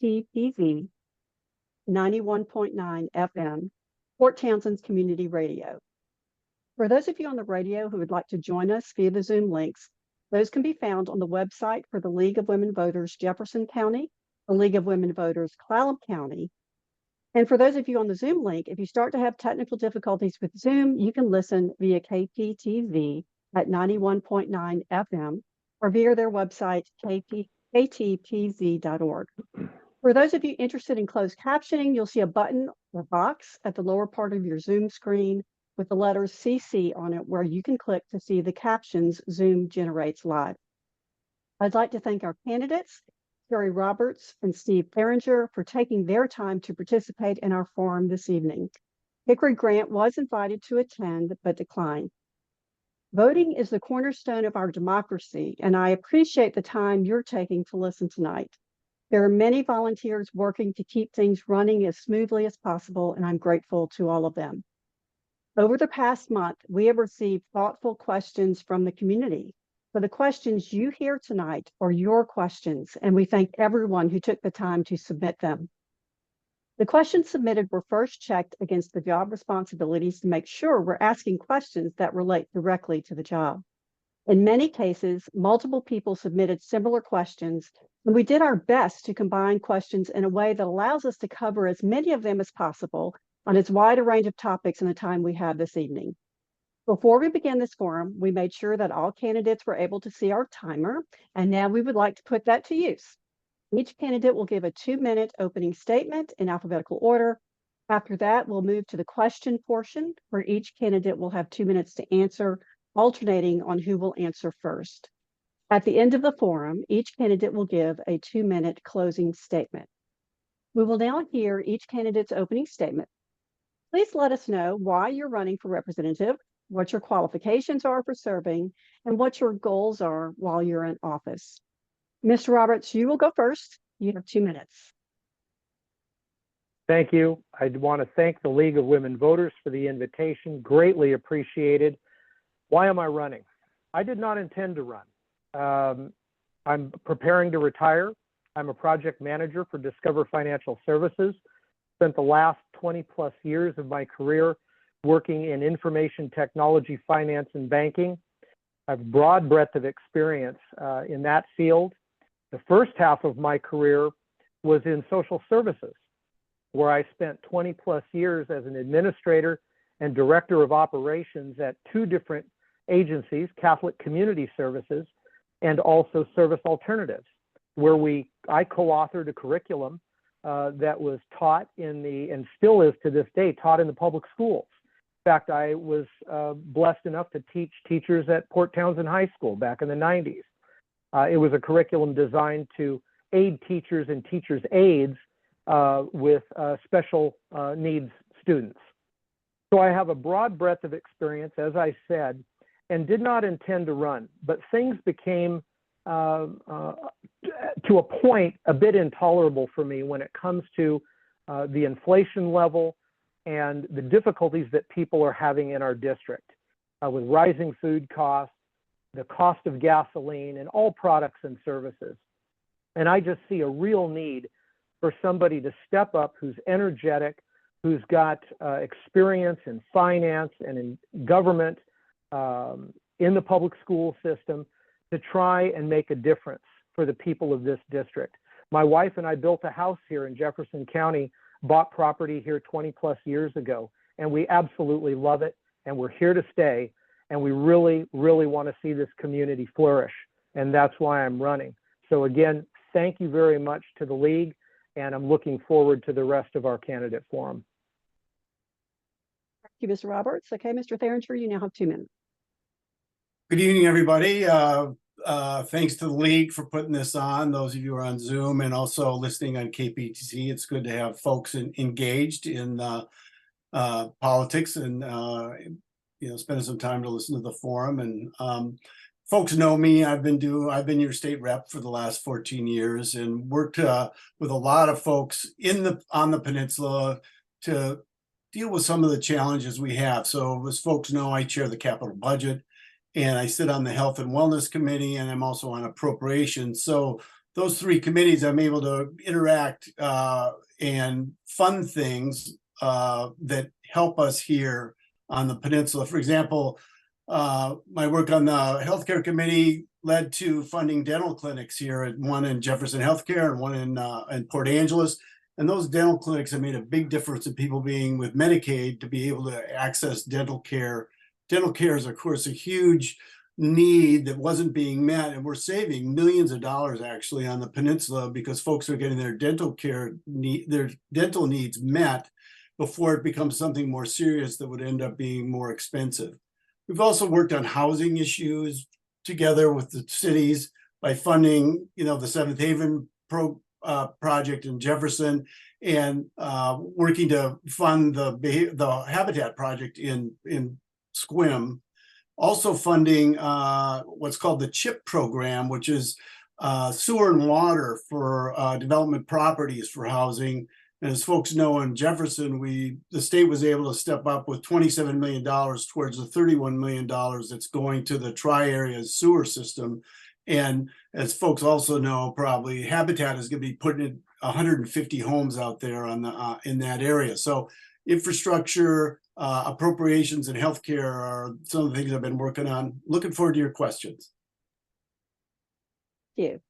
KPTPV 91.9 FM, Port Townsend's community radio. For those of you on the radio who would like to join us via the Zoom links, those can be found on the website for the League of Women Voters Jefferson County, the League of Women Voters Clallam County. And for those of you on the Zoom link, if you start to have technical difficulties with Zoom, you can listen via KPTV at 91.9 FM or via their website, ktpv.org. For those of you interested in closed captioning, you'll see a button or box at the lower part of your Zoom screen with the letters CC on it, where you can click to see the captions Zoom generates live. I'd like to thank our candidates, Terry Roberts and Steve Farringer, for taking their time to participate in our forum this evening. Hickory Grant was invited to attend, but declined. Voting is the cornerstone of our democracy, and I appreciate the time you're taking to listen tonight. There are many volunteers working to keep things running as smoothly as possible, and I'm grateful to all of them. Over the past month, we have received thoughtful questions from the community. So the questions you hear tonight are your questions, and we thank everyone who took the time to submit them. The questions submitted were first checked against the job responsibilities to make sure we're asking questions that relate directly to the job. In many cases, multiple people submitted similar questions, and we did our best to combine questions in a way that allows us to cover as many of them as possible on as wide a range of topics in the time we have this evening. Before we begin this forum, we made sure that all candidates were able to see our timer, and now we would like to put that to use. Each candidate will give a 2-minute opening statement in alphabetical order. After that, we'll move to the question portion, where each candidate will have 2 minutes to answer, alternating on who will answer first. At the end of the forum, each candidate will give a 2-minute closing statement. We will now hear each candidate's opening statement. Please let us know why you're running for representative, what your qualifications are for serving, and what your goals are while you're in office. Mr. Roberts, you will go first. You have 2 minutes. Thank you. I want to thank the League of Women Voters for the invitation. Greatly appreciated. Why am I running? I did not intend to run. I'm preparing to retire. I'm a project manager for Discover Financial Services. Spent the last 20 plus years of my career working in information technology, finance, and banking. I have a broad breadth of experience in that field. The first half of my career was in social services, where I spent 20 plus years as an administrator and director of operations at 2 different agencies, Catholic Community Services and also Service Alternatives, where I co-authored a curriculum that was taught and still is to this day, taught in the public schools. In fact, I was blessed enough to teach teachers at Port Townsend High School back in the 90s. It was a curriculum designed to aid teachers and teachers' aides with special needs students. So I have a broad breadth of experience, as I said, and did not intend to run, but things became to a point a bit intolerable for me when it comes to the inflation level and the difficulties that people are having in our district with rising food costs, the cost of gasoline, and all products and services. And I just see a real need for somebody to step up who's energetic, who's got experience in finance and in government, in the public school system, to try and make a difference for the people of this district. My wife and I built a house here in Jefferson County, bought property here 20 plus years ago, and we absolutely love it, and we're here to stay, and we really, really want to see this community flourish, and that's why I'm running. So again, thank you very much to the League, and I'm looking forward to the rest of our candidate forum. Thank you, Mr. Roberts. Okay, Mr. Farringer, you now have 2 minutes. Good evening, everybody. Thanks to the League for putting this on, those of you who are on Zoom and also listening on KPTC. It's good to have folks engaged in politics and spending some time to listen to the forum. And folks know me. I've been your state rep for the last 14 years and worked with a lot of folks on the peninsula to deal with some of the challenges we have. So as folks know, I chair the capital budget, and I sit on the Health and Wellness Committee, and I'm also on appropriations. So those three committees, I'm able to interact and fund things that help us here on the peninsula. For example, my work on the healthcare committee led to funding dental clinics here, one in Jefferson Healthcare and one in Port Angeles. And those dental clinics have made a big difference in people being with Medicaid to be able to access dental care. Dental care is, of course, a huge need that wasn't being met, and we're saving millions of dollars actually on the peninsula because folks are getting their dental needs met before it becomes something more serious that would end up being more expensive. We've also worked on housing issues together with the cities by funding, the Seventh Haven project in Jefferson, and working to fund the Habitat project in Sequim. Also funding what's called the CHIP program, which is sewer and water for development properties for housing. And as folks know, in Jefferson, the state was able to step up with $27 million towards the $31 million that's going to the tri-area sewer system. And as folks also know, probably Habitat is going to be putting 150 homes out there on the in that area. So infrastructure, appropriations, and healthcare are some of the things I've been working on. Looking forward to your questions. Thank you.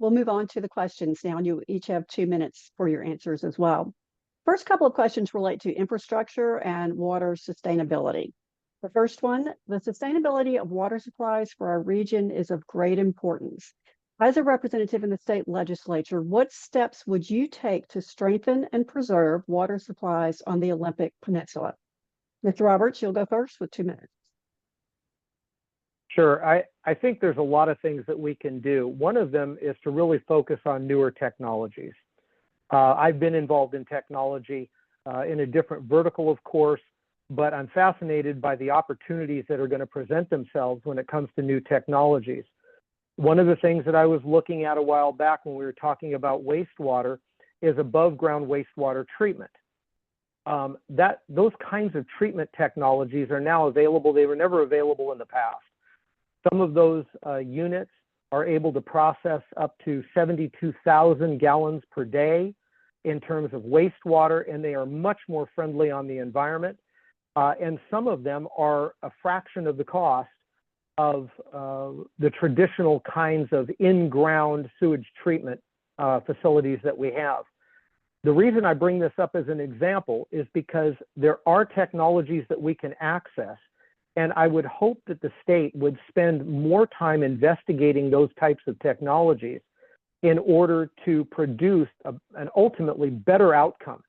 We'll move on to the questions now, and you each have 2 minutes for your answers as well. First couple of questions relate to infrastructure and water sustainability. The first one, the sustainability of water supplies for our region is of great importance. As a representative in the state legislature, what steps would you take to strengthen and preserve water supplies on the Olympic Peninsula? Mr. Roberts, you'll go first with 2 minutes. Sure. I think there's a lot of things that we can do. One of them is to really focus on newer technologies. I've been involved in technology in a different vertical, of course, but I'm fascinated by the opportunities that are going to present themselves when it comes to new technologies. One of the things that I was looking at a while back when we were talking about wastewater is above ground wastewater treatment. Those kinds of treatment technologies are now available. They were never available in the past. Some of those units are able to process up to 72,000 gallons per day in terms of wastewater, and they are much more friendly on the environment. And some of them are a fraction of the cost of the traditional kinds of in-ground sewage treatment facilities that we have. The reason I bring this up as an example is because there are technologies that we can access, and I would hope that the state would spend more time investigating those types of technologies in order to produce an ultimately better outcome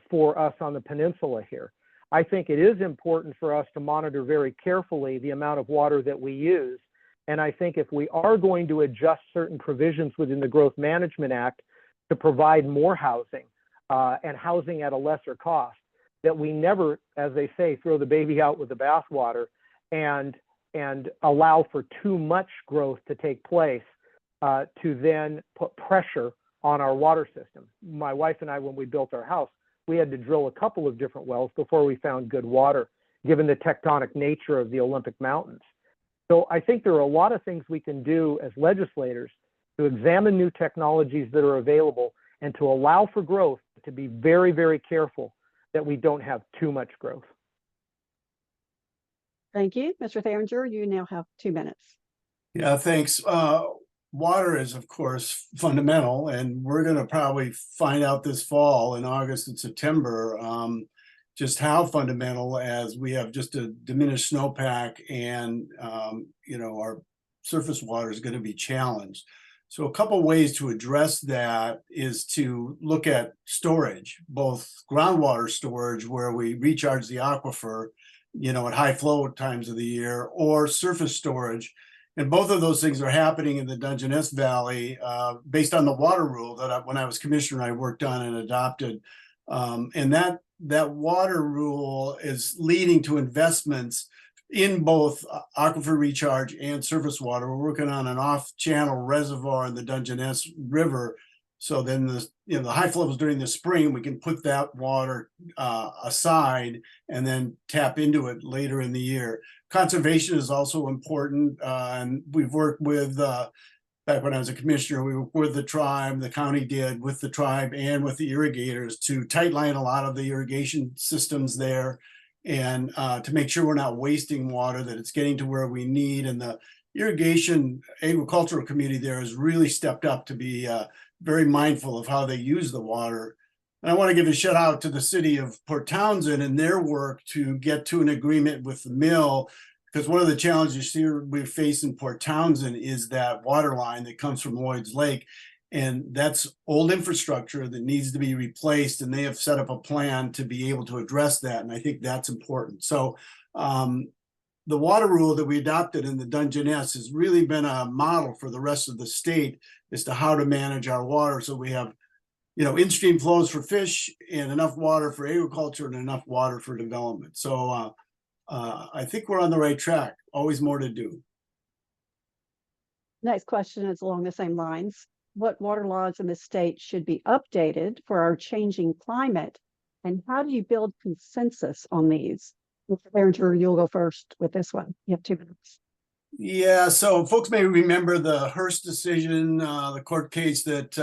for us on the peninsula here. I think it is important for us to monitor very carefully the amount of water that we use. And I think if we are going to adjust certain provisions within the Growth Management Act to provide more housing and housing at a lesser cost, that we never, as they say, throw the baby out with the bathwater and allow for too much growth to take place to then put pressure on our water system. My wife and I, when we built our house, we had to drill a couple of different wells before we found good water, given the tectonic nature of the Olympic Mountains. So I think there are a lot of things we can do as legislators to examine new technologies that are available and to allow for growth, to be very, very careful that we don't have too much growth. Thank you. Mr. Theringer, you now have 2 minutes. Yeah, thanks. Water is, of course, fundamental, and we're going to probably find out this fall in August and September just how fundamental, as we have just a diminished snowpack and, our surface water is going to be challenged. So a couple ways to address that is to look at storage, both groundwater storage, where we recharge the aquifer, at high flow times of the year, or surface storage. And both of those things are happening in the Dungeness Valley based on the water rule that when I was commissioner, I worked on and adopted. And that water rule is leading to investments in both aquifer recharge and surface water. We're working on an off-channel reservoir in the Dungeness River. So then the high flows during the spring, we can put that water aside and then tap into it later in the year. Conservation is also important. And we've worked with back when I was a commissioner, we were with the tribe, the county did with the tribe and with the irrigators to tightline a lot of the irrigation systems there, and to make sure we're not wasting water, that it's getting to where we need. And the irrigation agricultural community there has really stepped up to be very mindful of how they use the water. And I want to give a shout out to the city of Port Townsend and their work to get to an agreement with the mill, because one of the challenges here we face in Port Townsend is that water line that comes from Lloyd's Lake. And that's old infrastructure that needs to be replaced. And they have set up a plan to be able to address that. And I think that's important. So the water rule that we adopted in the Dungeness has really been a model for the rest of the state as to how to manage our water. So we have, in-stream flows for fish and enough water for agriculture and enough water for development. So I think we're on the right track. Always more to do. Next question is along the same lines. What water laws in the state should be updated for our changing climate? And how do you build consensus on these? Mr. Behringer, you'll go first with this one. You have 2 minutes. Yeah, so folks may remember the Hearst decision, the court case that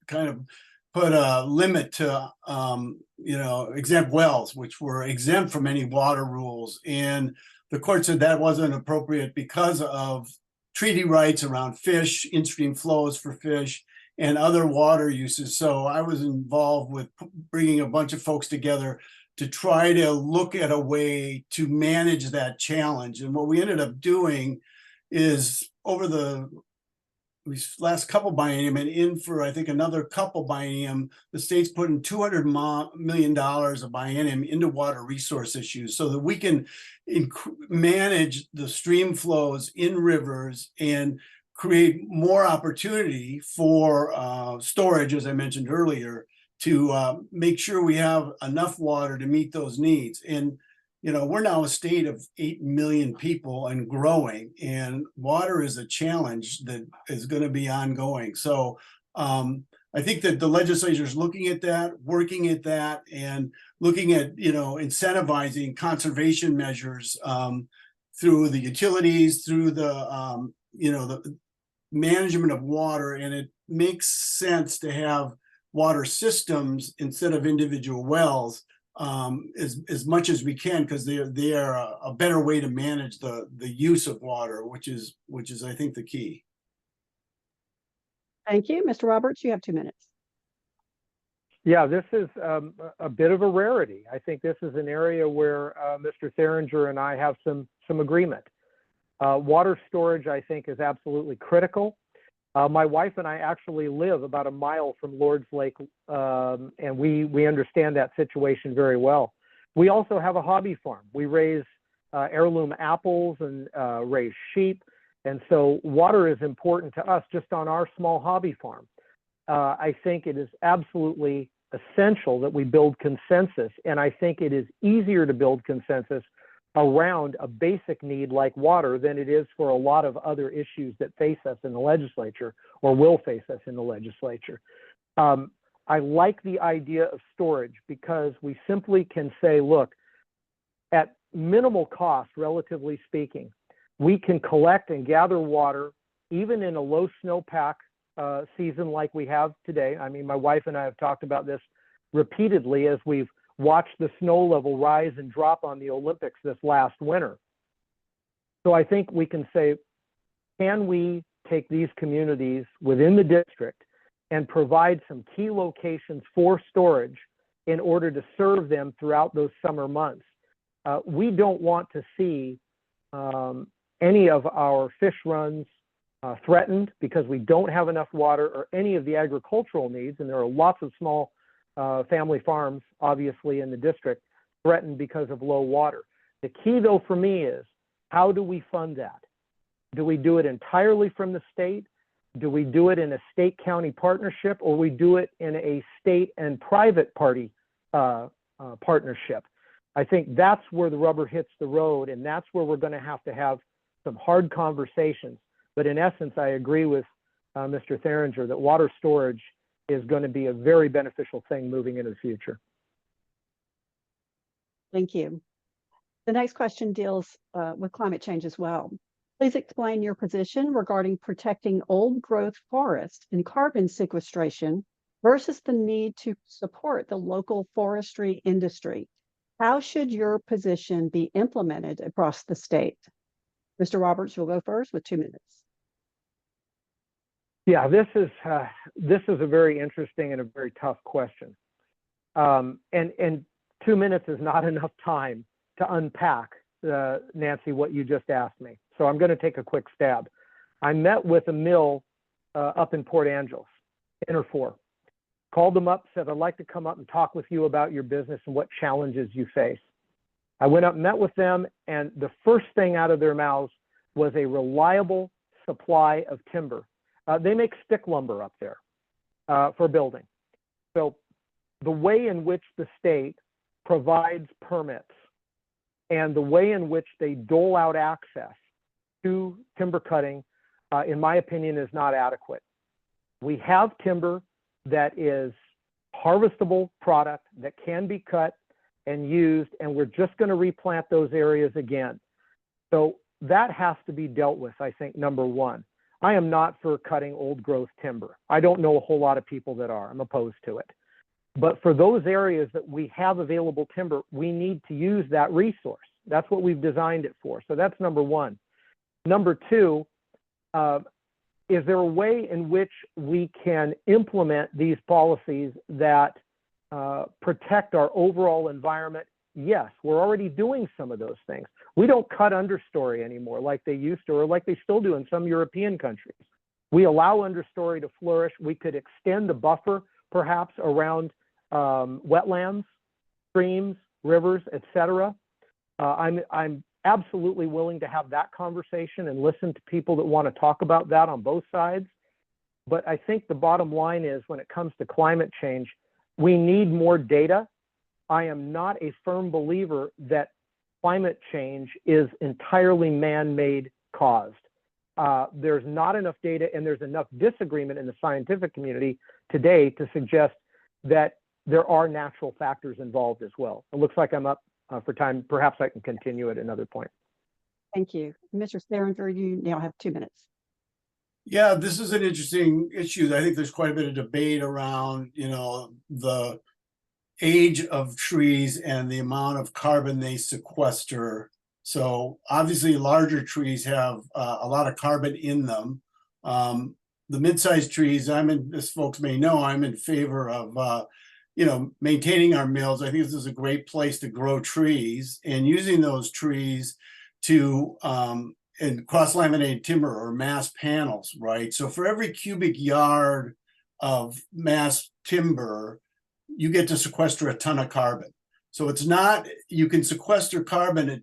kind of put a limit to, exempt wells, which were exempt from any water rules. And the court said that wasn't appropriate because of treaty rights around fish, in-stream flows for fish, and other water uses. So I was involved with bringing a bunch of folks together to try to look at a way to manage that challenge. And what we ended up doing is over the last couple biennium and in for, I think, another couple biennium, the state's putting $200 million a biennium into water resource issues so that we can manage the stream flows in rivers and create more opportunity for storage, as I mentioned earlier, to make sure we have enough water to meet those needs. And we're now a state of 8 million people and growing, and water is a challenge that is going to be ongoing. So I think that the legislature is looking at that, working at that, and looking at, incentivizing conservation measures through the utilities, through the, the management of water. And it makes sense to have water systems instead of individual wells as much as we can, because they are a better way to manage the use of water, which is I think the key. Thank you. Mr. Roberts, you have 2 minutes. Yeah, this is a bit of a rarity. I think this is an area where Mr. Theringer and I have some agreement. Water storage, I think, is absolutely critical. My wife and I actually live about a mile from Lord's Lake, and we understand that situation very well. We also have a hobby farm. We raise heirloom apples and raise sheep. And so water is important to us just on our small hobby farm. I think it is absolutely essential that we build consensus. And I think it is easier to build consensus around a basic need like water than it is for a lot of other issues that face us in the legislature or will face us in the legislature. I like the idea of storage because we simply can say, look, at minimal cost, relatively speaking, we can collect and gather water even in a low snowpack season like we have today. I mean, my wife and I have talked about this repeatedly as we've watch the snow level rise and drop on the Olympics this last winter. So I think we can say, can we take these communities within the district and provide some key locations for storage in order to serve them throughout those summer months? We don't want to see any of our fish runs threatened because we don't have enough water, or any of the agricultural needs, and there are lots of small family farms, obviously, in the district threatened because of low water. The key, though, for me is, how do we fund that? Do we do it entirely from the state? Do we do it in a state-county partnership, or we do it in a state and private party partnership? I think that's where the rubber hits the road, and that's where we're going to have some hard conversations. But in essence, I agree with Mr. Theringer that water storage is going to be a very beneficial thing moving into the future. Thank you. The next question deals with climate change as well. Please explain your position regarding protecting old growth forest and carbon sequestration versus the need to support the local forestry industry. How should your position be implemented across the state? Mr. Roberts, you'll go first with 2 minutes. Yeah, this is a very interesting and a very tough question. And 2 minutes is not enough time to unpack, Nancy, what you just asked me. So I'm going to take a quick stab. I met with a mill up in Port Angeles, Interfor. Called them up, said, I'd like to come up and talk with you about your business and what challenges you face. I went up, met with them, and the first thing out of their mouths was a reliable supply of timber. They make stick lumber up there for building. So the way in which the state provides permits and the way in which they dole out access to timber cutting, in my opinion, is not adequate. We have timber that is harvestable product that can be cut and used, and we're just going to replant those areas again. So that has to be dealt with, I think, number one. I am not for cutting old growth timber. I don't know a whole lot of people that are. I'm opposed to it. But for those areas that we have available timber, we need to use that resource. That's what we've designed it for. So that's number one. Number two, is there a way in which we can implement these policies that protect our overall environment? Yes, we're already doing some of those things. We don't cut understory anymore like they used to, or like they still do in some European countries. We allow understory to flourish. We could extend the buffer perhaps around wetlands, streams, rivers, etc. I'm absolutely willing to have that conversation and listen to people that want to talk about that on both sides. But I think the bottom line is, when it comes to climate change, we need more data. I am not a firm believer that climate change is entirely man-made caused. There's not enough data, and there's enough disagreement in the scientific community today to suggest that there are natural factors involved as well. It looks like I'm up for time. Perhaps I can continue at another point. Thank you. Mr. Steringer, you now have 2 minutes. Yeah, this is an interesting issue. I think there's quite a bit of debate around, the age of trees and the amount of carbon they sequester. So obviously larger trees have a lot of carbon in them. The mid-sized trees, as folks may know, I'm in favor of maintaining our mills. I think this is a great place to grow trees, and using those trees to and cross-laminated timber or mass panels, right? So for every cubic yard of mass timber, you get to sequester a ton of carbon. So it's not, you can sequester carbon at,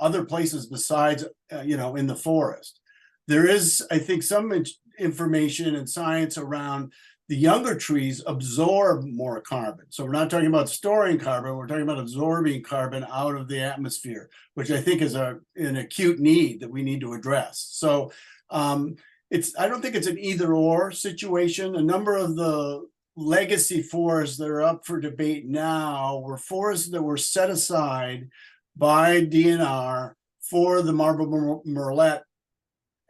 other places besides, in the forest. There is, I think, some information and science around the younger trees absorb more carbon. So we're not talking about storing carbon, we're talking about absorbing carbon out of the atmosphere, which I think is an acute need that we need to address. So I don't think it's an either or situation. A number of the legacy forests that are up for debate now were forests that were set aside by DNR for the marble murrelet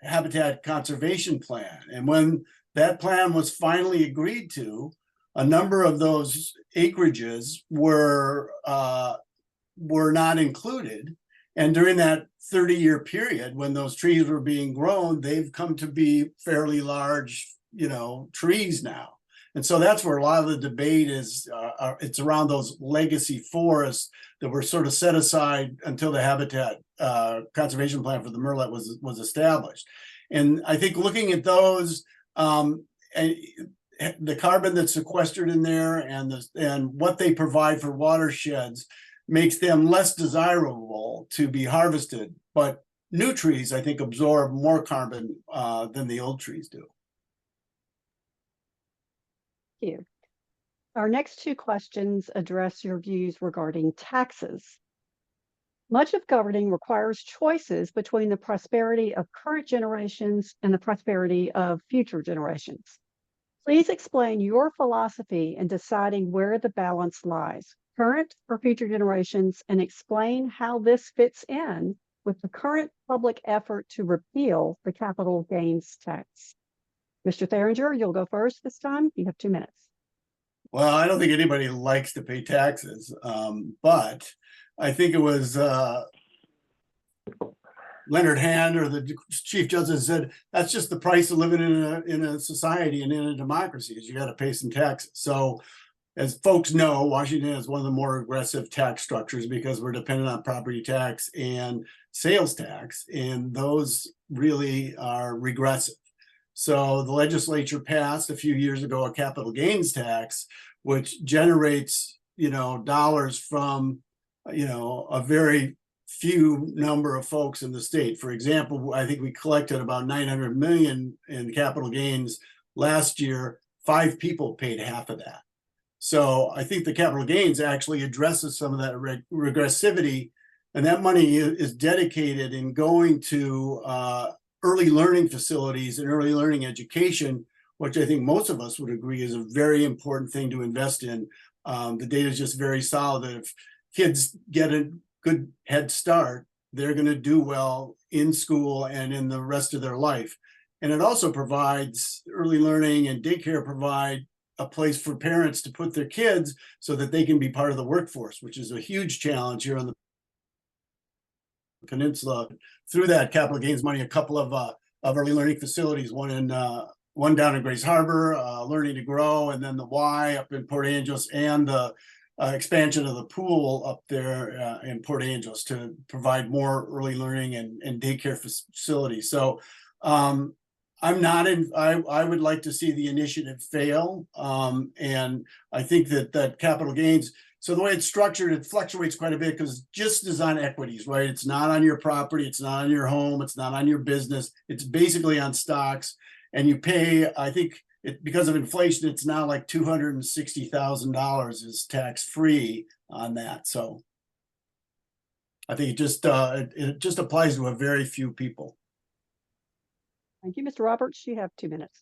habitat conservation plan. And when that plan was finally agreed to, a number of those acreages were not included. And during that 30-year period, when those trees were being grown, they've come to be fairly large, trees now. And so that's where a lot of the debate is. It's around those legacy forests that were sort of set aside until the habitat conservation plan for the murrelet was established. And I think looking at those, and the carbon that's sequestered in there and what they provide for watersheds makes them less desirable to be harvested. But new trees, I think, absorb more carbon than the old trees do. Thank you. Our next 2 questions address your views regarding taxes. Much of governing requires choices between the prosperity of current generations and the prosperity of future generations. Please explain your philosophy in deciding where the balance lies, current or future generations, and explain how this fits in with the current public effort to repeal the capital gains tax? Mr. Theringer, you'll go first this time. You have 2 minutes. Well, I don't think anybody likes to pay taxes, but I think it was Leonard Hand or the Chief Justice said that's just the price of living in a society and in a democracy is you got to pay some taxes. So, as folks know, Washington is one of the more aggressive tax structures because we're dependent on property tax and sales tax, and those really are regressive. So the legislature passed a few years ago a capital gains tax, which generates, dollars from, a very few number of folks in the state. For example, I think we collected about 900 million in capital gains last year. 5 people paid half of that. So I think the capital gains actually addresses some of that regressivity, and that money is dedicated in going to early learning facilities and early learning education, which I think most of us would agree is a very important thing to invest in. The data is just very solid that if kids get a good head start, they're going to do well in school and in the rest of their life. And it also provides early learning, and daycare provide a place for parents to put their kids so that they can be part of the workforce, which is a huge challenge here on the Peninsula. Through that capital gains money, a couple of early learning facilities, one down in Grace Harbor, Learning to Grow, and then the Y up in Port Angeles, and the expansion of the pool up there in Port Angeles to provide more early learning and daycare facilities. So I would like to see the initiative fail. And I think that capital gains, so the way it's structured, it fluctuates quite a bit because just as on equities, right? It's not on your property, it's not on your home, it's not on your business. It's basically on stocks. And you pay, I think because of inflation, it's now like $260,000 is tax free on that. So I think it just applies to a very few people. Thank you, Mr. Roberts. You have 2 minutes.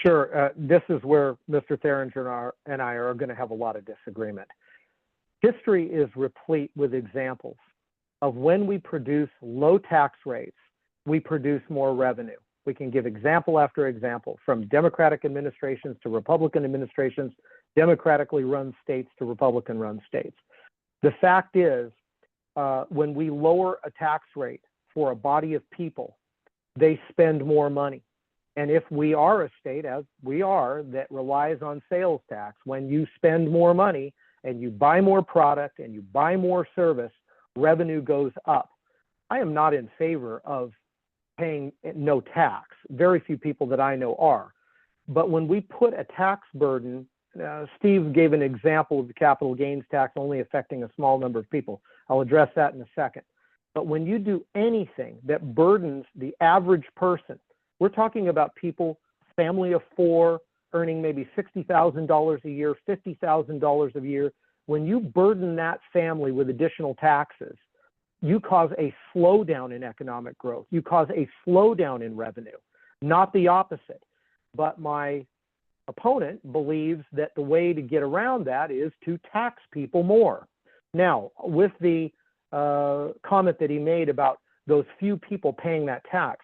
Sure. This is where Mr. Theringer and I are going to have a lot of disagreement. History is replete with examples of when we produce low tax rates, we produce more revenue. We can give example after example, from Democratic administrations to Republican administrations, democratically run states to Republican run states. The fact is, when we lower a tax rate for a body of people, they spend more money. And if we are a state, as we are, that relies on sales tax, when you spend more money and you buy more product and you buy more service, revenue goes up. I am not in favor of paying no tax. Very few people that I know are. But when we put a tax burden, Steve gave an example of the capital gains tax only affecting a small number of people. I'll address that in a second. But when you do anything that burdens the average person, we're talking about people, family of 4, earning maybe $60,000 a year, $50,000 a year. When you burden that family with additional taxes, you cause a slowdown in economic growth. You cause a slowdown in revenue, not the opposite. But my opponent believes that the way to get around that is to tax people more. Now, with the comment that he made about those few people paying that tax,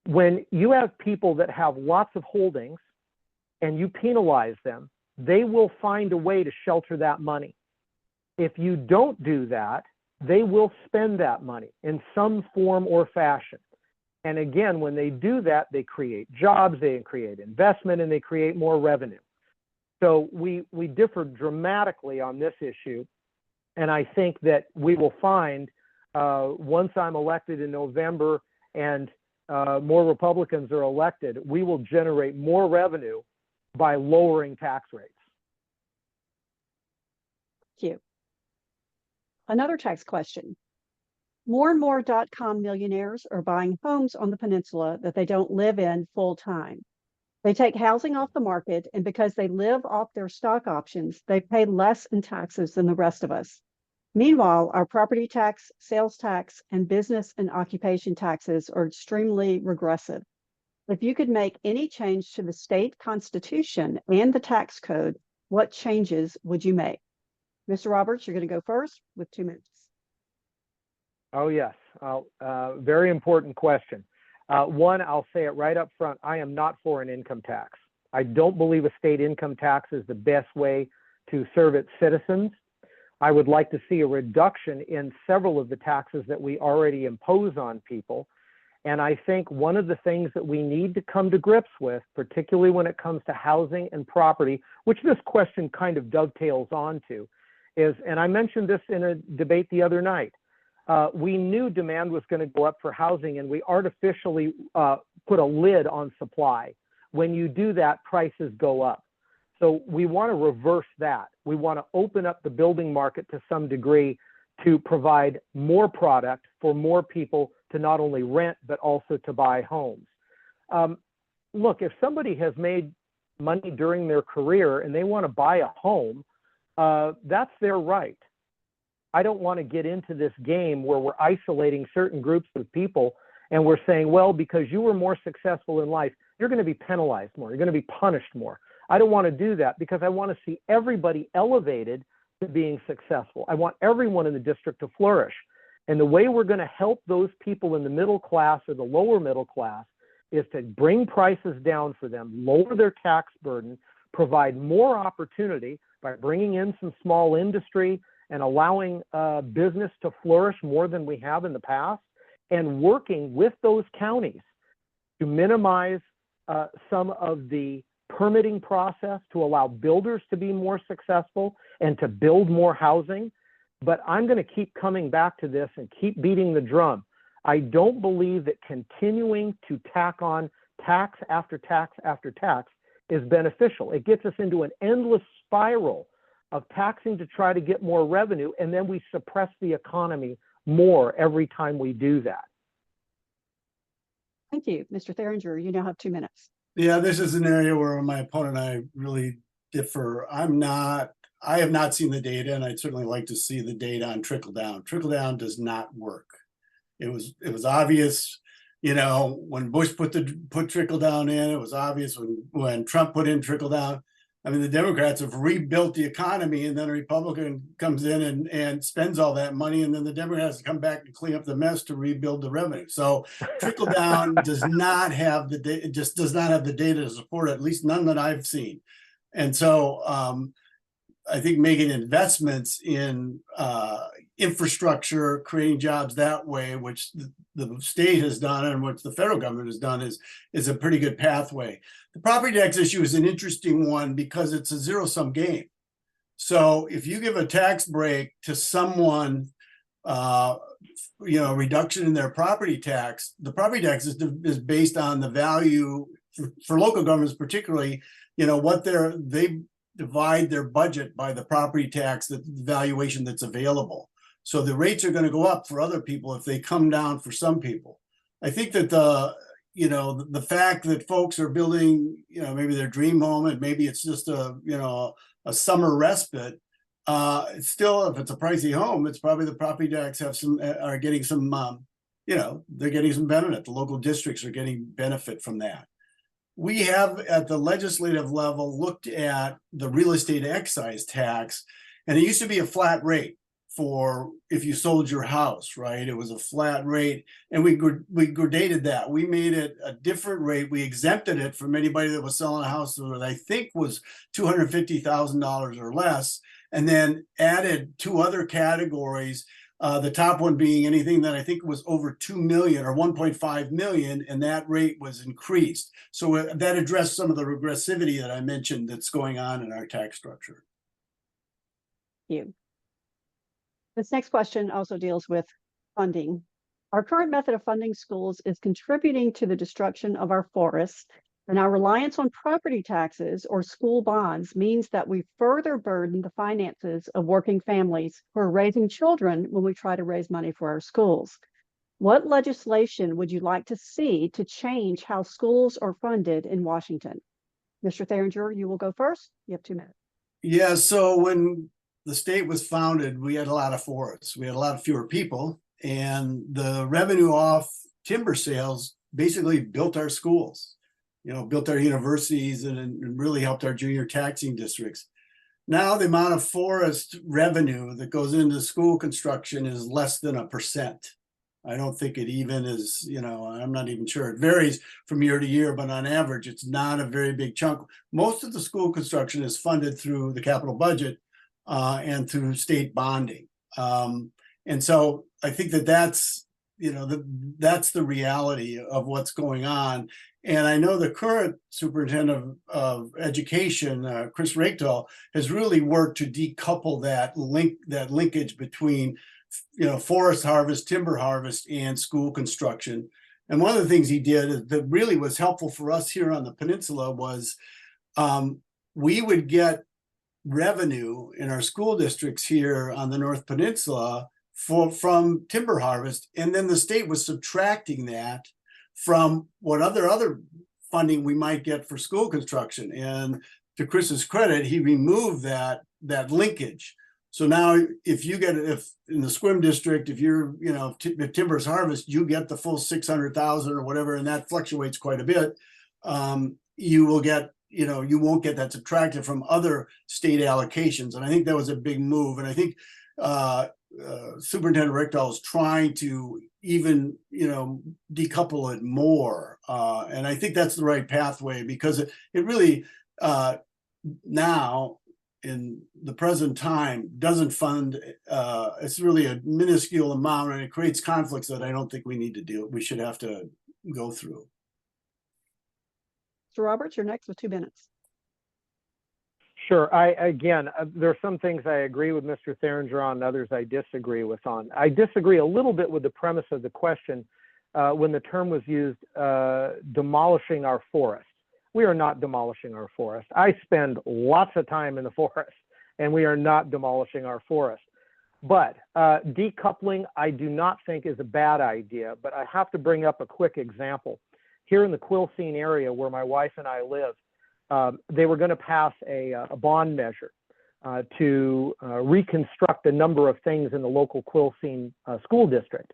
when you have people that have lots of holdings and you penalize them, they will find a way to shelter that money. If you don't do that, they will spend that money in some form or fashion. And again, when they do that, they create jobs, they create investment, and they create more revenue. So we differ dramatically on this issue. And I think that we will find once I'm elected in November and more Republicans are elected, we will generate more revenue by lowering tax rates. Thank you. Another tax question. More and more .com millionaires are buying homes on the peninsula that they don't live in full time. They take housing off the market, and because they live off their stock options, they pay less in taxes than the rest of us. Meanwhile, our property tax, sales tax, and business and occupation taxes are extremely regressive. If you could make any change to the state constitution and the tax code, what changes would you make? Mr. Roberts, you're going to go first with 2 minutes. Oh, yes. Very important question. One, I'll say it right up front. I am not for an income tax. I don't believe a state income tax is the best way to serve its citizens. I would like to see a reduction in several of the taxes that we already impose on people. And I think one of the things that we need to come to grips with, particularly when it comes to housing and property, which this question kind of dovetails onto, is, and I mentioned this in a debate the other night, we knew demand was going to go up for housing, and we artificially put a lid on supply. When you do that, prices go up. So we want to reverse that. We want to open up the building market to some degree to provide more product for more people to not only rent, but also to buy homes. Look, if somebody has made money during their career and they want to buy a home, that's their right. I don't want to get into this game where we're isolating certain groups of people and we're saying, well, because you were more successful in life, you're going to be penalized more, you're going to be punished more. I don't want to do that because I want to see everybody elevated to being successful. I want everyone in the district to flourish. And the way we're going to help those people in the middle class or the lower middle class is to bring prices down for them, lower their tax burden, provide more opportunity by bringing in some small industry and allowing business to flourish more than we have in the past, and working with those counties to minimize some of the permitting process to allow builders to be more successful and to build more housing. But I'm going to keep coming back to this and keep beating the drum. I don't believe that continuing to tack on tax after tax after tax is beneficial. It gets us into an endless spiral of taxing to try to get more revenue, and then we suppress the economy more every time we do that. Thank you. Mr. Theringer, you now have 2 minutes. Yeah, this is an area where my opponent and I really differ. I have not seen the data, and I'd certainly like to see the data on trickle down. Trickle down does not work. It was obvious, when Bush put trickle down in. It was obvious when Trump put in trickle down. I mean, the Democrats have rebuilt the economy, and then a Republican comes in and spends all that money, and then the Democrats come back to clean up the mess to rebuild the revenue. So trickle down does not have the data, just does not have the data to support it, at least none that I've seen. And so I think making investments in infrastructure, creating jobs that way, which the state has done and which the federal government has done, is a pretty good pathway. The property tax issue is an interesting one because it's a zero-sum game. So if you give a tax break to someone, reduction in their property tax, the property tax is based on the value for local governments, particularly, what they divide their budget by the property tax, the valuation that's available. So the rates are going to go up for other people if they come down for some people. I think that the fact that folks are building, maybe their dream home, and maybe it's just a summer respite. Still, if it's a pricey home, it's probably the property tax are getting some, they're getting some benefit. The local districts are getting benefit from that. We have at the legislative level looked at the real estate excise tax, and it used to be a flat rate for if you sold your house, right? It was a flat rate, and we gradated that. We made it a different rate. We exempted it from anybody that was selling a house that I think was $250,000 or less, and then added 2 other categories. The top one being anything that I think was over 2 million or 1.5 million, and that rate was increased. So that addressed some of the regressivity that I mentioned that's going on in our tax structure. Thank you. This next question also deals with funding. Our current method of funding schools is contributing to the destruction of our forests, and our reliance on property taxes or school bonds means that we further burden the finances of working families who are raising children when we try to raise money for our schools. What legislation would you like to see to change how schools are funded in Washington? Mr. Theringer, you will go first. You have 2 minutes. Yeah, so when the state was founded, we had a lot of forests. We had a lot fewer people, and the revenue off timber sales basically built our schools, built our universities, and really helped our junior taxing districts. Now the amount of forest revenue that goes into school construction is less than 1%. I don't think it even is, I'm not even sure. It varies from year to year, but on average, it's not a very big chunk. Most of the school construction is funded through the capital budget and through state bonding. And so I think that's, that's the reality of what's going on. And I know the current superintendent of education, Chris Rachtel, has really worked to decouple that linkage between, forest harvest, timber harvest, and school construction. And one of the things he did that really was helpful for us here on the peninsula was we would get revenue in our school districts here on the North Peninsula from timber harvest, and then the state was subtracting that from what other funding we might get for school construction. And to Chris's credit, he removed that linkage. So now if in the Squim district, if you're, if timber's harvest, you get the full 600,000 or whatever, and that fluctuates quite a bit. You will get, you won't get that subtracted from other state allocations. And I think that was a big move. And I think Superintendent Richdahl is trying to even, decouple it more. And I think that's the right pathway, because it really now in the present time doesn't fund, it's really a minuscule amount, and it creates conflicts that I don't think we should have to go through. Mr. Roberts, you're next with 2 minutes. Sure. There are some things I agree with Mr. Theringer on, and others I disagree with on. I disagree a little bit with the premise of the question when the term was used, demolishing our forest. We are not demolishing our forest. I spend lots of time in the forest, and we are not demolishing our forest. But decoupling, I do not think is a bad idea, but I have to bring up a quick example. Here in the Quilcene area where my wife and I live, they were going to pass a bond measure to reconstruct a number of things in the local Quilcene school district.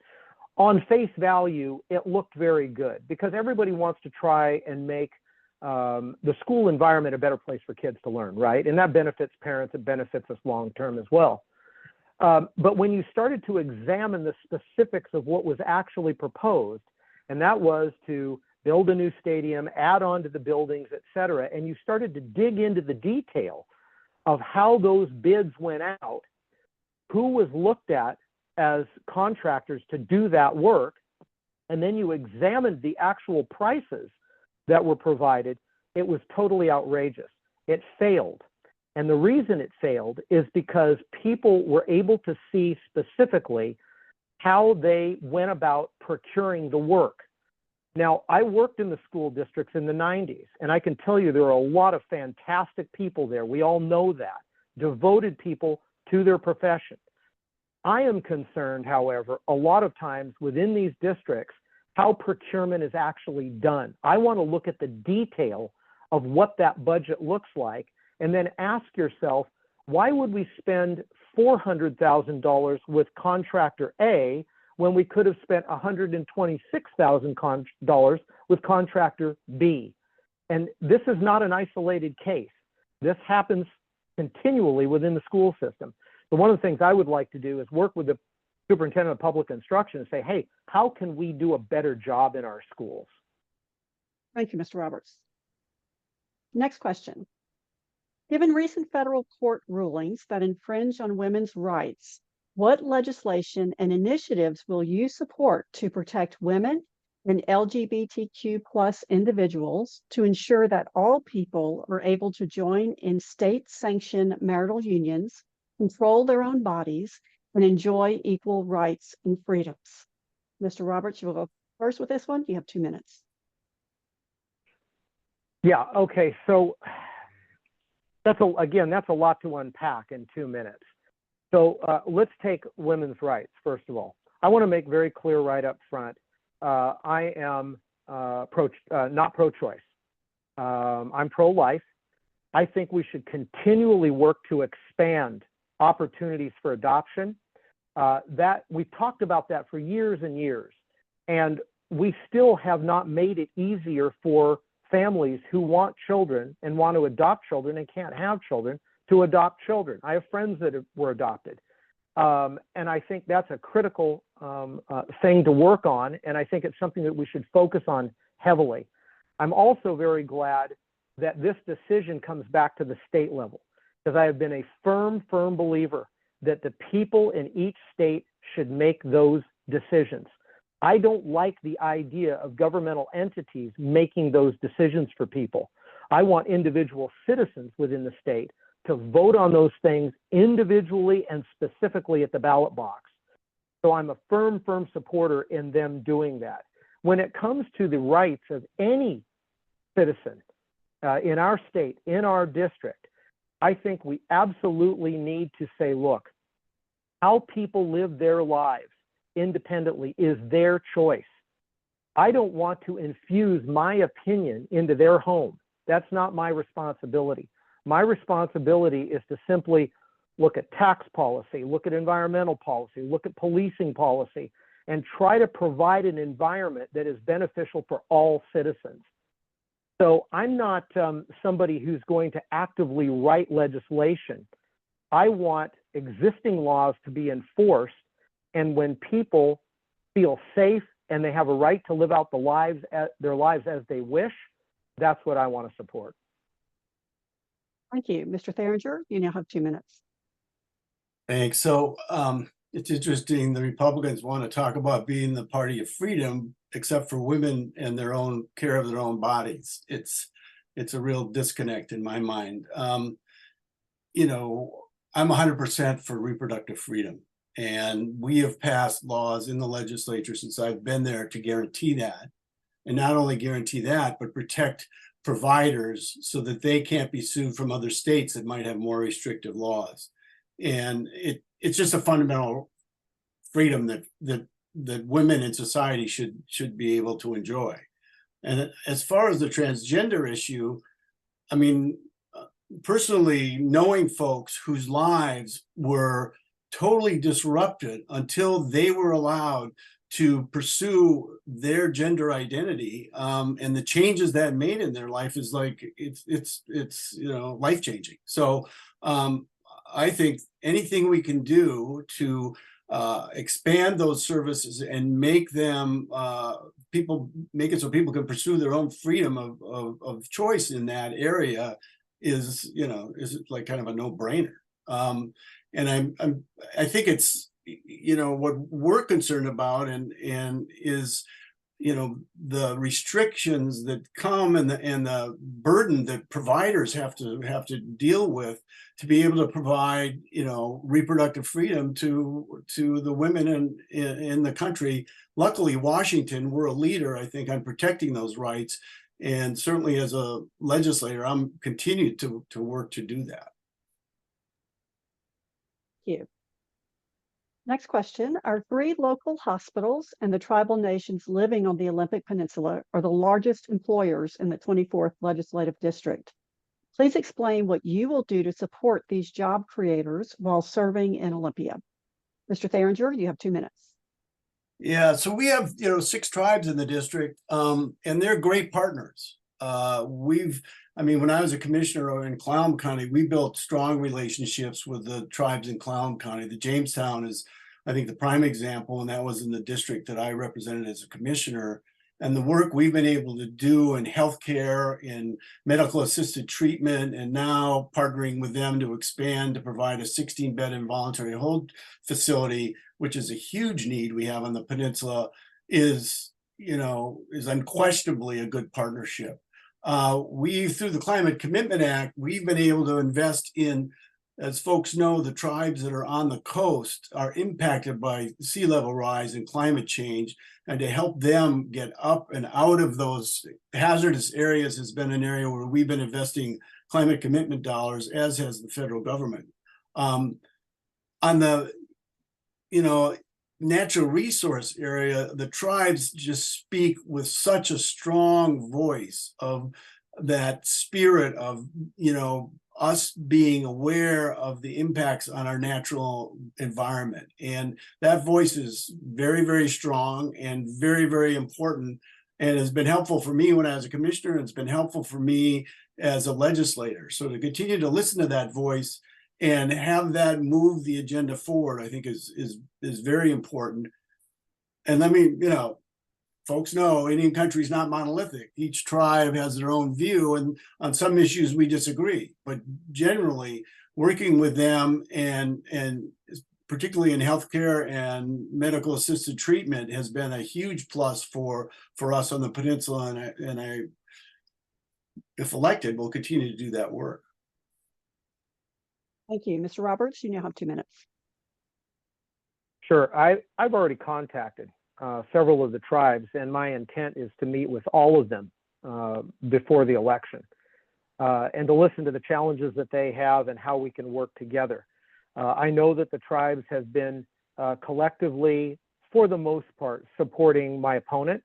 On face value, it looked very good because everybody wants to try and make the school environment a better place for kids to learn, right? And that benefits parents, it benefits us long term as well. But when you started to examine the specifics of what was actually proposed, and that was to build a new stadium, add on to the buildings, et cetera, and you started to dig into the detail of how those bids went out, who was looked at as contractors to do that work, and then you examined the actual prices that were provided, it was totally outrageous. It failed. And the reason it failed is because people were able to see specifically how they went about procuring the work. Now, I worked in the school districts in the 90s, and I can tell you there are a lot of fantastic people there. We all know that, devoted people to their profession. I am concerned, however, a lot of times within these districts, how procurement is actually done. I want to look at the detail of what that budget looks like, and then ask yourself, why would we spend $400,000 with contractor A when we could have spent $126,000 with contractor B? And this is not an isolated case. This happens continually within the school system. So one of the things I would like to do is work with the superintendent of public instruction and say, hey, how can we do a better job in our schools? Thank you, Mr. Roberts. Next question. Given recent federal court rulings that infringe on women's rights, what legislation and initiatives will you support to protect women and LGBTQ plus individuals to ensure that all people are able to join in state-sanctioned marital unions, control their own bodies, and enjoy equal rights and freedoms? Mr. Roberts, you will go first with this one. You have 2 minutes. Yeah, okay, so that's a lot to unpack in 2 minutes. So let's take women's rights, first of all. I want to make very clear right up front, I am not pro-choice. I'm pro-life. I think we should continually work to expand opportunities for adoption. That we've talked about that for years and years, and we still have not made it easier for families who want children and want to adopt children and can't have children to adopt children. I have friends that were adopted. And I think that's a critical thing to work on. And I think it's something that we should focus on heavily. I'm also very glad that this decision comes back to the state level, because I have been a firm believer that the people in each state should make those decisions. I don't like the idea of governmental entities making those decisions for people. I want individual citizens within the state to vote on those things individually and specifically at the ballot box. So I'm a firm supporter in them doing that. When it comes to the rights of any citizen in our state, in our district, I think we absolutely need to say, look, how people live their lives independently is their choice. I don't want to infuse my opinion into their home. That's not my responsibility. My responsibility is to simply look at tax policy, look at environmental policy, look at policing policy, and try to provide an environment that is beneficial for all citizens. So I'm not somebody who's going to actively write legislation. I want existing laws to be enforced, and when people feel safe and they have a right to live out their lives as they wish, that's what I want to support. Thank you. Mr. Theringer, you now have 2 minutes. Thanks. So it's interesting. The Republicans want to talk about being the party of freedom, except for women and their own care of their own bodies. It's a real disconnect in my mind. You know, I'm 100% for reproductive freedom, and we have passed laws in the legislature since I've been there to guarantee that, and not only guarantee that, but protect providers so that they can't be sued from other states that might have more restrictive laws. And it's just a fundamental freedom that women in society should be able to enjoy. And as far as the transgender issue, I mean, personally, knowing folks whose lives were totally disrupted until they were allowed to pursue their gender identity, and the changes that made in their life is like it's you know, life-changing. So I think anything we can do to expand those services and make them make it so people can pursue their own freedom of choice in that area is, you know, is like kind of a no-brainer. And I think it's, you know, what we're concerned about and is, you know, the restrictions that come and the burden that providers have to deal with to be able to provide, you know, reproductive freedom to the women in the country. Luckily, Washington, we're a leader, I think, on protecting those rights. And certainly as a legislator, I'm continued to work to do that. Thank you. Next question. Our 3 local hospitals and the tribal nations living on the Olympic Peninsula are the largest employers in the 24th Legislative District. Please explain what you will do to support these job creators while serving in Olympia. Mr. Theringer, you have 2 minutes. Yeah, so we have, you know, 6 tribes in the district, and they're great partners. I mean, when I was a commissioner in Clallam County, we built strong relationships with the tribes in Clallam County. The Jamestown is, I think, the prime example, and that was in the district that I represented as a commissioner. And the work we've been able to do in healthcare, in medical assisted treatment, and now partnering with them to expand to provide a 16-bed involuntary hold facility, which is a huge need we have on the peninsula, is, you know, is unquestionably a good partnership. Through the Climate Commitment Act, we've been able to invest in, as folks know, the tribes that are on the coast are impacted by sea level rise and climate change, and to help them get up and out of those hazardous areas has been an area where we've been investing climate commitment dollars, as has the federal government. On the, you know, natural resource area, the tribes just speak with such a strong voice of that spirit of, you know, us being aware of the impacts on our natural environment. And that voice is very, very strong and very, very important, and has been helpful for me when I was a commissioner, and it's been helpful for me as a legislator. So to continue to listen to that voice and have that move the agenda forward, I think is very important. And let me, folks know Indian country is not monolithic. Each tribe has their own view, and on some issues we disagree. But generally, working with them and particularly in healthcare and medical assisted treatment has been a huge plus for us on the peninsula. And I, if elected, will continue to do that work. Thank you. Mr. Roberts, you now have 2 minutes. Sure. I've already contacted several of the tribes, and my intent is to meet with all of them before the election and to listen to the challenges that they have and how we can work together. I know that the tribes have been collectively, for the most part, supporting my opponent,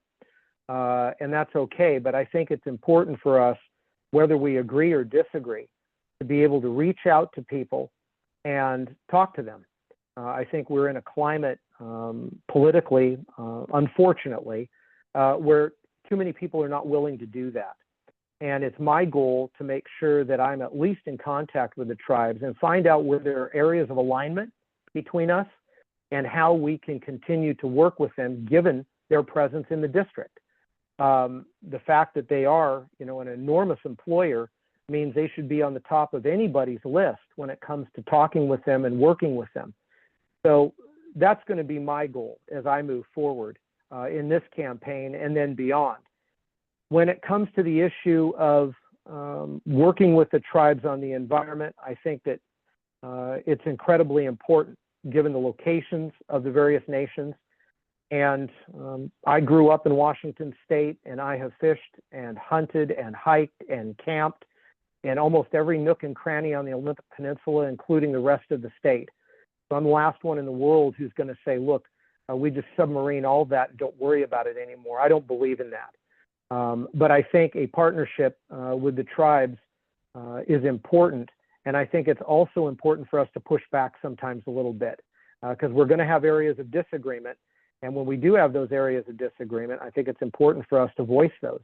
and that's okay. But I think it's important for us, whether we agree or disagree, to be able to reach out to people and talk to them. I think we're in a climate politically, unfortunately, where too many people are not willing to do that. And it's my goal to make sure that I'm at least in contact with the tribes and find out where there are areas of alignment between us and how we can continue to work with them given their presence in the district. The fact that they are, an enormous employer means they should be on the top of anybody's list when it comes to talking with them and working with them. So that's going to be my goal as I move forward in this campaign and then beyond. When it comes to the issue of working with the tribes on the environment, I think that it's incredibly important given the locations of the various nations. And I grew up in Washington State, and I have fished and hunted and hiked and camped in almost every nook and cranny on the Olympic Peninsula, including the rest of the state. So I'm the last one in the world who's going to say, look, we just submarine all that, don't worry about it anymore. I don't believe in that. But I think a partnership with the tribes is important. And I think it's also important for us to push back sometimes a little bit because we're going to have areas of disagreement. And when we do have those areas of disagreement, I think it's important for us to voice those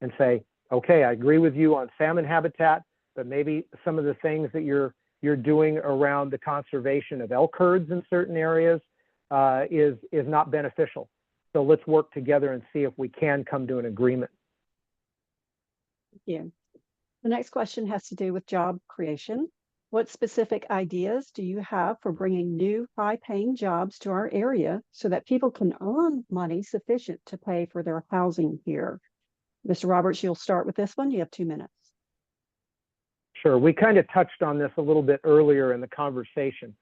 and say, okay, I agree with you on salmon habitat, but maybe some of the things that you're doing around the conservation of elk herds in certain areas is not beneficial. So let's work together and see if we can come to an agreement. Thank you. The next question has to do with job creation. What specific ideas do you have for bringing new high-paying jobs to our area so that people can earn money sufficient to pay for their housing here? Mr. Roberts, you'll start with this one. You have 2 minutes. Sure. We kind of touched on this a little bit earlier in the conversation.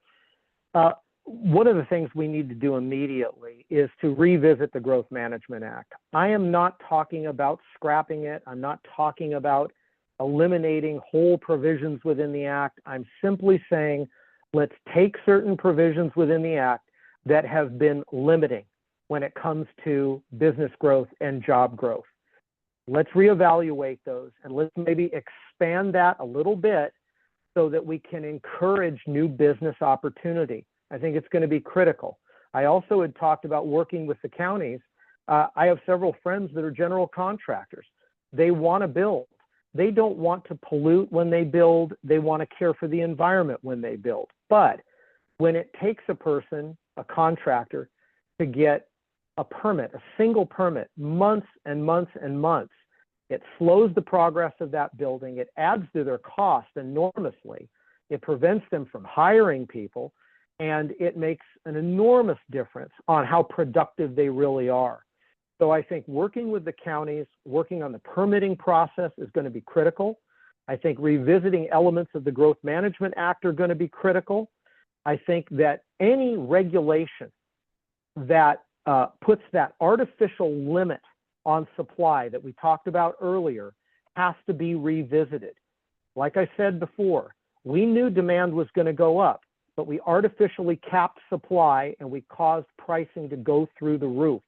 One of the things we need to do immediately is to revisit the Growth Management Act. I am not talking about scrapping it. I'm not talking about eliminating whole provisions within the act. I'm simply saying, let's take certain provisions within the act that have been limiting when it comes to business growth and job growth. Let's reevaluate those and let's maybe expand that a little bit so that we can encourage new business opportunity. I think it's going to be critical. I also had talked about working with the counties. I have several friends that are general contractors. They want to build. They don't want to pollute when they build. They want to care for the environment when they build. But when it takes a person, a contractor, to get a permit, a single permit, months and months and months, it slows the progress of that building. It adds to their cost enormously. It prevents them from hiring people, and it makes an enormous difference on how productive they really are. So I think working with the counties, working on the permitting process is going to be critical. I think revisiting elements of the Growth Management Act are going to be critical. I think that any regulation that puts that artificial limit on supply that we talked about earlier has to be revisited. Like I said before, we knew demand was going to go up, but we artificially capped supply and we caused pricing to go through the roof,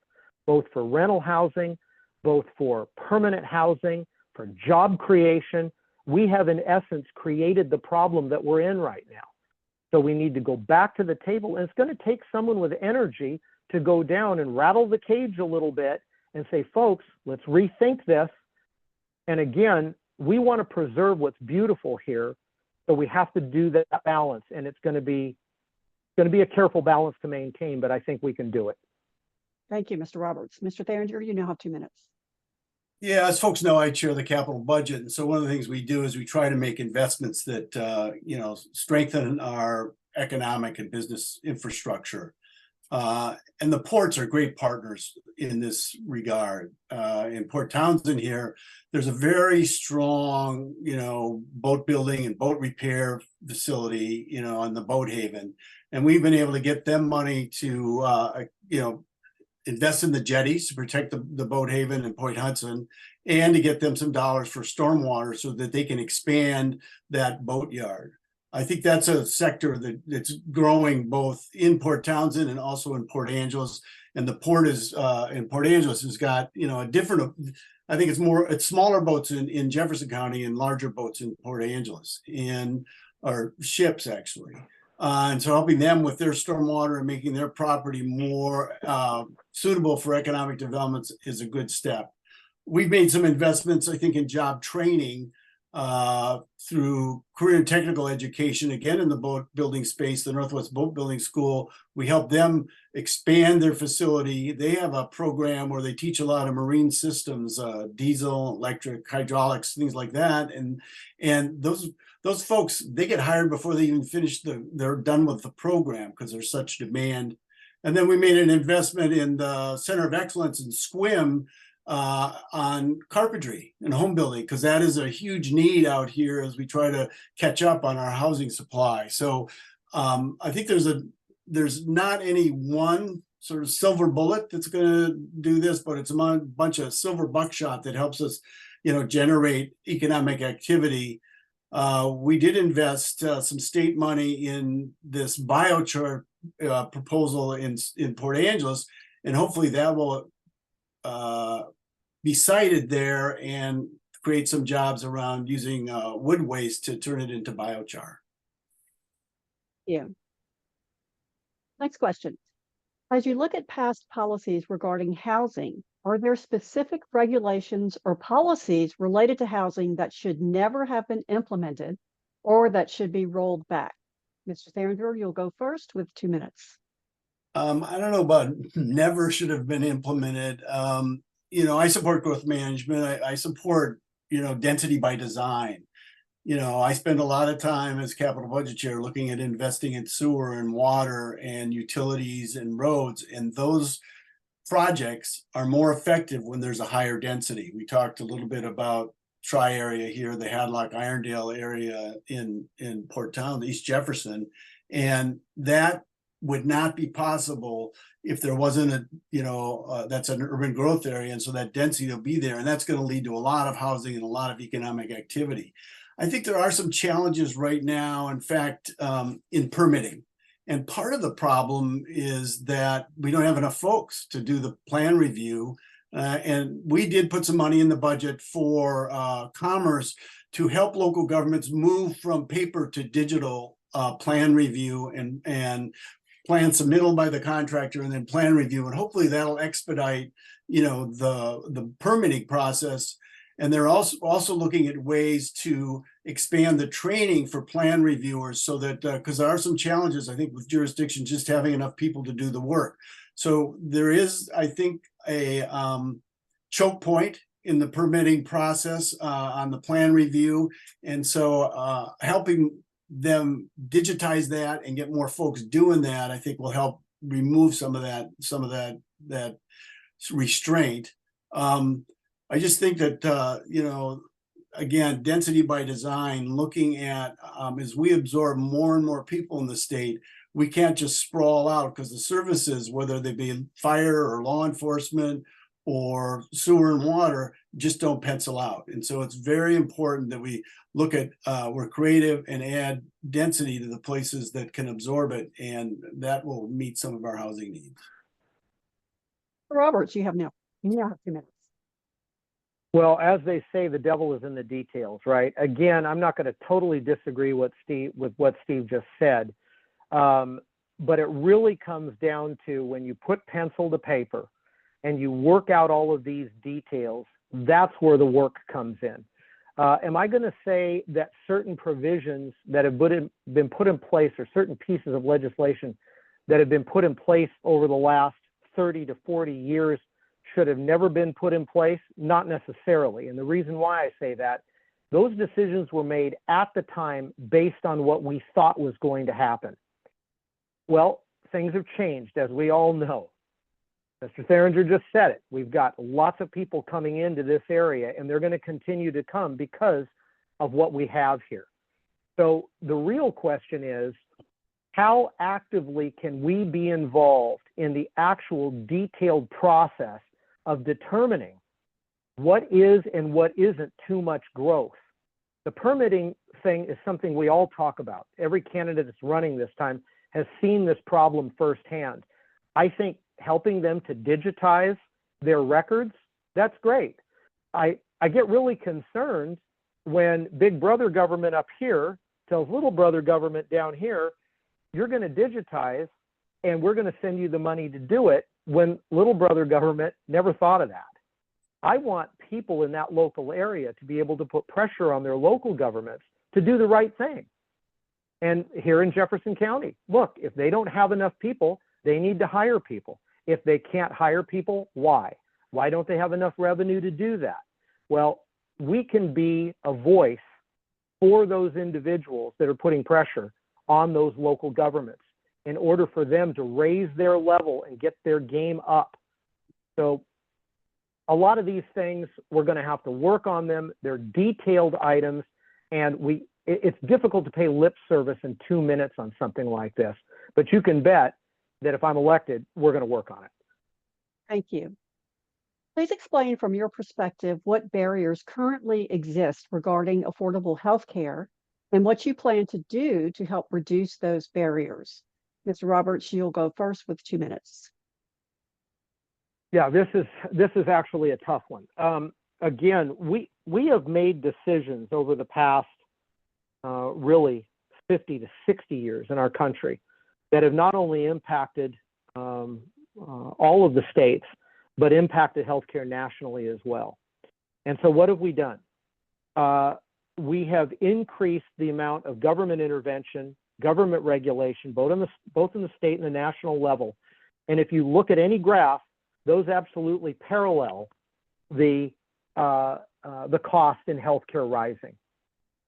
both for rental housing, both for permanent housing, for job creation. We have, in essence, created the problem that we're in right now. So we need to go back to the table, and it's going to take someone with energy to go down and rattle the cage a little bit and say, folks, let's rethink this. And again, we want to preserve what's beautiful here, So we have to do that balance, and it's going to be a careful balance to maintain, but I think we can do it. Thank you, Mr. Roberts. Mr. Theringer, you now have 2 minutes. Yeah, as folks know, I chair the capital budget. And so one of the things we do is we try to make investments that, strengthen our economic and business infrastructure. And the ports are great partners in this regard. In Port Townsend here, there's a very strong, boat building and boat repair facility, on the boat haven. And we've been able to get them money to, invest in the jetties to protect the boat haven in Point Hudson, and to get them some dollars for stormwater so that they can expand that boat yard. I think that's a sector that's growing both in Port Townsend and also in Port Angeles. And the port is in Port Angeles has got, a different, I think it's smaller boats in Jefferson County and larger boats in Port Angeles, or ships actually. And so helping them with their stormwater and making their property more suitable for economic development is a good step. We've made some investments, I think, in job training through career and technical education, again, in the boat building space, the Northwest Boat Building School. We help them expand their facility. They have a program where they teach a lot of marine systems, diesel, electric, hydraulics, things like that. And those folks, they get hired before they even finish they're done with the program because there's such demand. And then we made an investment in the Center of Excellence in SQUIM on carpentry and home building, because that is a huge need out here as we try to catch up on our housing supply. So I think there's not any one sort of silver bullet that's going to do this, but it's a bunch of silver buckshot that helps us, generate economic activity. We did invest some state money in this biochar proposal in Port Angeles, and hopefully that will be cited there and create some jobs around using wood waste to turn it into biochar. Yeah. Next question. As you look at past policies regarding housing, are there specific regulations or policies related to housing that should never have been implemented or that should be rolled back? Mr. Theringer, you'll go first with 2 minutes. I don't know about never should have been implemented. I support growth management. I support, density by design. I spend a lot of time as capital budget chair looking at investing in sewer and water and utilities and roads, and those projects are more effective when there's a higher density. We talked a little bit about tri-area here, the Hadlock Irondale area in Port Townsend, East Jefferson, and that would not be possible if there wasn't that's an urban growth area, and so that density will be there, and that's going to lead to a lot of housing and a lot of economic activity. I think there are some challenges right now, in fact, in permitting. And part of the problem is that we don't have enough folks to do the plan review. And we did put some money in the budget for commerce to help local governments move from paper to digital plan review and plan submittal by the contractor and then plan review. And hopefully that'll expedite, the permitting process. And they're also looking at ways to expand the training for plan reviewers so that, because there are some challenges, I think, with jurisdictions just having enough people to do the work. So there is, I think, a choke point in the permitting process on the plan review. And so helping them digitize that and get more folks doing that, I think will help remove some of that restraint. I just think that, again, density by design, looking at as we absorb more and more people in the state, we can't just sprawl out because the services, whether they be fire or law enforcement or sewer and water, just don't pencil out. And so it's very important that we look at, we're creative and add density to the places that can absorb it, and that will meet some of our housing needs. Roberts, you now have 2 minutes. Well, as they say, the devil is in the details, right? Again, I'm not going to totally disagree with what Steve just said, but it really comes down to when you put pencil to paper and you work out all of these details, that's where the work comes in. Am I going to say that certain provisions that have been put in place, or certain pieces of legislation that have been put in place over the last 30 to 40 years should have never been put in place? Not necessarily. And the reason why I say that, those decisions were made at the time based on what we thought was going to happen. Well, things have changed, as we all know. Mr. Theringer just said it. We've got lots of people coming into this area, and they're going to continue to come because of what we have here. So the real question is, how actively can we be involved in the actual detailed process of determining what is and what isn't too much growth? The permitting thing is something we all talk about. Every candidate that's running this time has seen this problem firsthand. I think helping them to digitize their records, that's great. I get really concerned when big brother government up here tells little brother government down here, you're going to digitize and we're going to send you the money to do it, when little brother government never thought of that. I want people in that local area to be able to put pressure on their local governments to do the right thing. And here in Jefferson County, look, if they don't have enough people, they need to hire people. If they can't hire people, why? Why don't they have enough revenue to do that? Well, we can be a voice for those individuals that are putting pressure on those local governments in order for them to raise their level and get their game up. So a lot of these things, we're going to have to work on them. They're detailed items, and it's difficult to pay lip service in 2 minutes on something like this. But you can bet that if I'm elected, we're going to work on it. Thank you. Please explain from your perspective what barriers currently exist regarding affordable health care and what you plan to do to help reduce those barriers. Mr. Roberts, you'll go first with 2 minutes. Yeah, this is actually a tough one. Again, we have made decisions over the past really 50 to 60 years in our country that have not only impacted all of the states, but impacted healthcare nationally as well. And so what have we done? We have increased the amount of government intervention, government regulation, both in the state and the national level. And if you look at any graph, those absolutely parallel the cost in healthcare rising.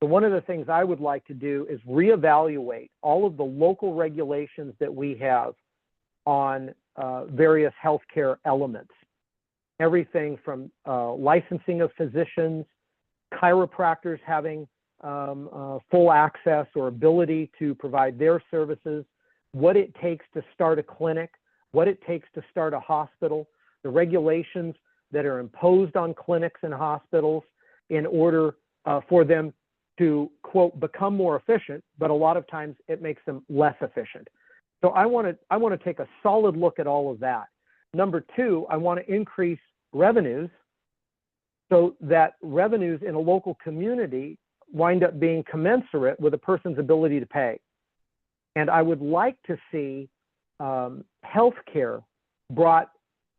So one of the things I would like to do is reevaluate all of the local regulations that we have on various healthcare elements. Everything from licensing of physicians, chiropractors having full access or ability to provide their services, what it takes to start a clinic, what it takes to start a hospital, the regulations that are imposed on clinics and hospitals in order for them to, quote, become more efficient, but a lot of times it makes them less efficient. So I want to take a solid look at all of that. Number two, I want to increase revenues so that revenues in a local community wind up being commensurate with a person's ability to pay. And I would like to see healthcare brought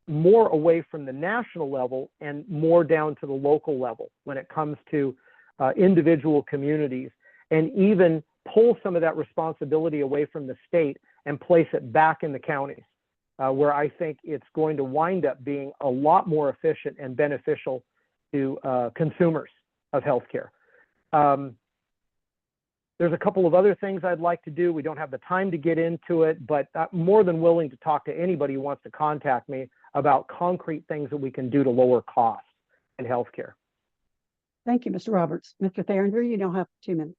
more away from the national level and more down to the local level when it comes to individual communities, and even pull some of that responsibility away from the state and place it back in the counties, where I think it's going to wind up being a lot more efficient and beneficial to consumers of healthcare. There's a couple of other things I'd like to do. We don't have the time to get into it, but I'm more than willing to talk to anybody who wants to contact me about concrete things that we can do to lower costs in healthcare. Thank you, Mr. Roberts. Mr. Theringer, you now have 2 minutes.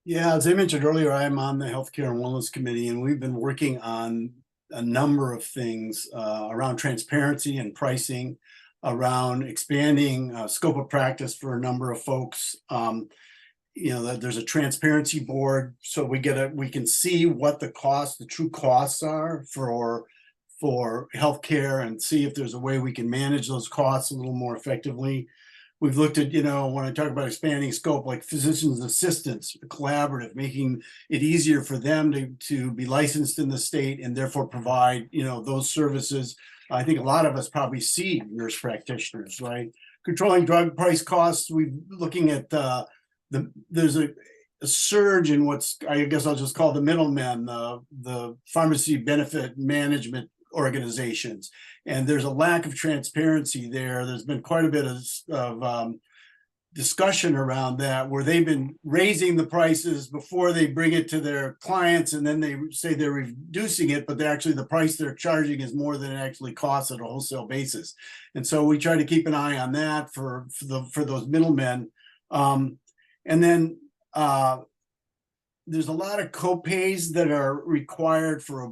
Yeah, as I mentioned earlier, I'm on the Healthcare and Wellness Committee, and we've been working on a number of things around transparency and pricing, around expanding scope of practice for a number of folks. You know, that there's a transparency board, so we can see what the true costs are for healthcare, and see if there's a way we can manage those costs a little more effectively. We've looked at, you know, when I talk about expanding scope, like physicians' assistants, collaborative, making it easier for them to be licensed in the state and therefore provide, you know, those services. I think a lot of us probably see nurse practitioners, right? controlling drug price costs. We're looking at there's a surge in what's, I guess I'll just call the middlemen, the pharmacy benefit management organizations. And there's a lack of transparency there. There's been quite a bit of discussion around that, where they've been raising the prices before they bring it to their clients, and then they say they're reducing it, but actually the price they're charging is more than it actually costs at a wholesale basis. And so we try to keep an eye on that for those middlemen. And then there's a lot of co-pays that are required for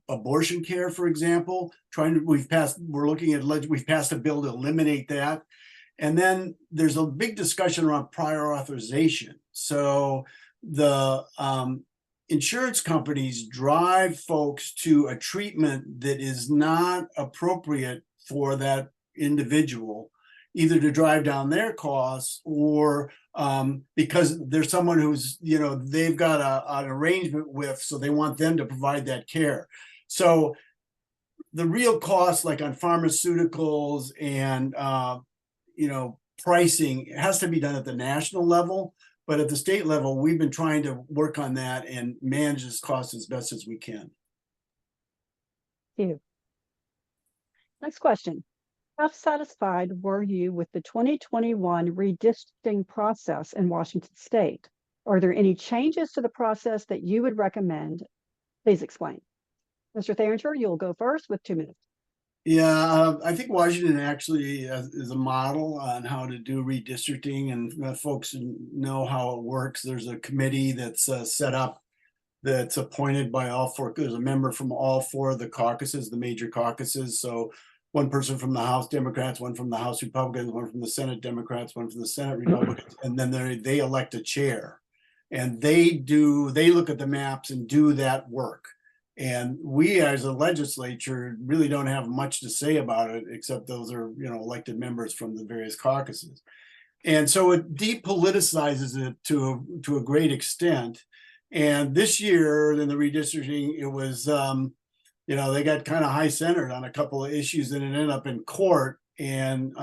abortion care, for example. We've passed a bill to eliminate that. And then there's a big discussion around prior authorization. So the insurance companies drive folks to a treatment that is not appropriate for that individual, either to drive down their costs or because there's someone who's, they've got an arrangement with, so they want them to provide that care. So the real costs, like on pharmaceuticals and pricing, has to be done at the national level, but at the state level, we've been trying to work on that and manage this cost as best as we can. Thank you. Next question. How satisfied were you with the 2021 redistricting process in Washington State? Are there any changes to the process that you would recommend? Please explain. Mr. Theringer, you'll go first with 2 minutes. Yeah, I think Washington actually is a model on how to do redistricting, and folks know how it works. There's a committee that's set up that's appointed by all four. There's a member from all four of the caucuses, the major caucuses. So one person from the House Democrats, one from the House Republicans, one from the Senate Democrats, one from the Senate Republicans, and then they elect a chair. And they look at the maps and do that work. And we as a legislature really don't have much to say about it, except those are, elected members from the various caucuses. And so it depoliticizes it to a great extent. And this year in the redistricting, it was, they got kind of high centered on a couple of issues and it ended up in court. And,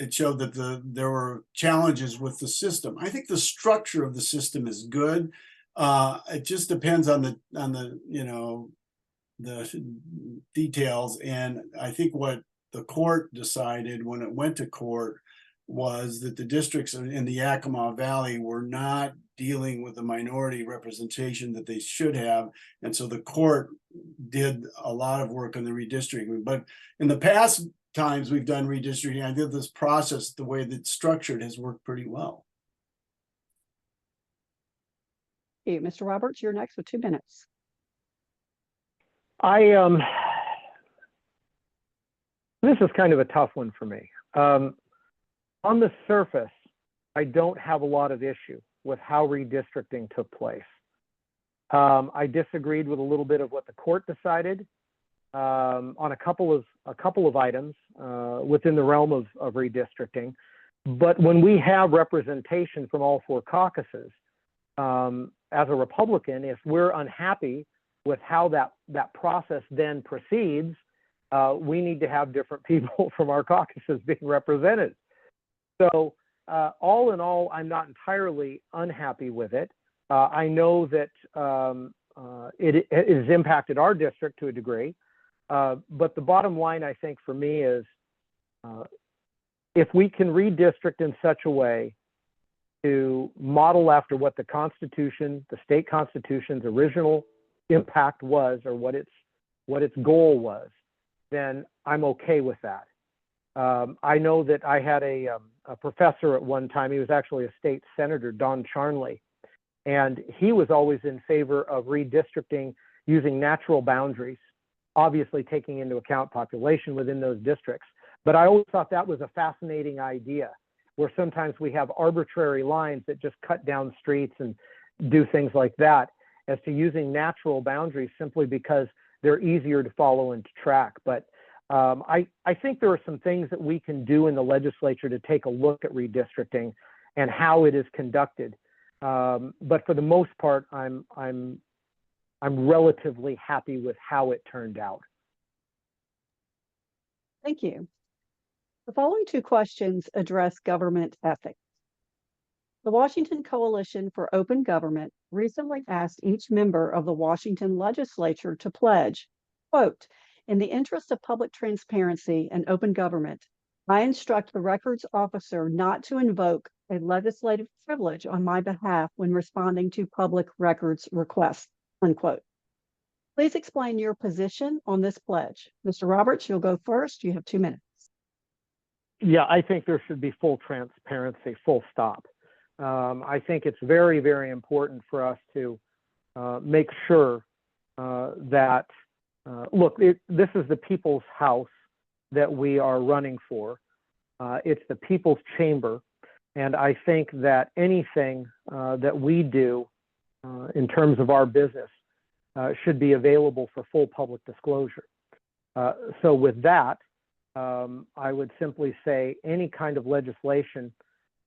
it showed that there were challenges with the system. I think the structure of the system is good. It just depends on the details. And I think what the court decided when it went to court was that the districts in the Yakima Valley were not dealing with the minority representation that they should have. And so the court did a lot of work on the redistricting. But in the past times we've done redistricting, I think this process, the way that it's structured, has worked pretty well. Mr. Roberts, you're next with 2 minutes. This is kind of a tough one for me. On the surface, I don't have a lot of issue with how redistricting took place. I disagreed with a little bit of what the court decided on a couple of items within the realm of redistricting. But when we have representation from all four caucuses, as a Republican, if we're unhappy with how that process then proceeds, we need to have different people from our caucuses being represented. So all in all, I'm not entirely unhappy with it. I know that it has impacted our district to a degree, but the bottom line, I think, for me is if we can redistrict in such a way to model after what the Constitution, the state Constitution's original impact was, or what its goal was, then I'm okay with that. I know that I had a professor at one time. He was actually a state senator, Don Charnley, and he was always in favor of redistricting using natural boundaries, obviously taking into account population within those districts. But I always thought that was a fascinating idea, where sometimes we have arbitrary lines that just cut down streets and do things like that, as to using natural boundaries simply because they're easier to follow and to track. But I think there are some things that we can do in the legislature to take a look at redistricting and how it is conducted. But for the most part, I'm relatively happy with how it turned out. Thank you. The following two questions address government ethics. The Washington Coalition for Open Government recently asked each member of the Washington legislature to pledge, quote, "In the interest of public transparency and open government, I instruct the records officer not to invoke a legislative privilege on my behalf when responding to public records requests," unquote. Please explain your position on this pledge. Mr. Roberts, you'll go first. You have 2 minutes. Yeah, I think there should be full transparency, full stop. I think it's very, very important for us to make sure that, look, this is the people's house that we are running for. It's the people's chamber. And I think that anything that we do in terms of our business should be available for full public disclosure. So with that, I would simply say any kind of legislation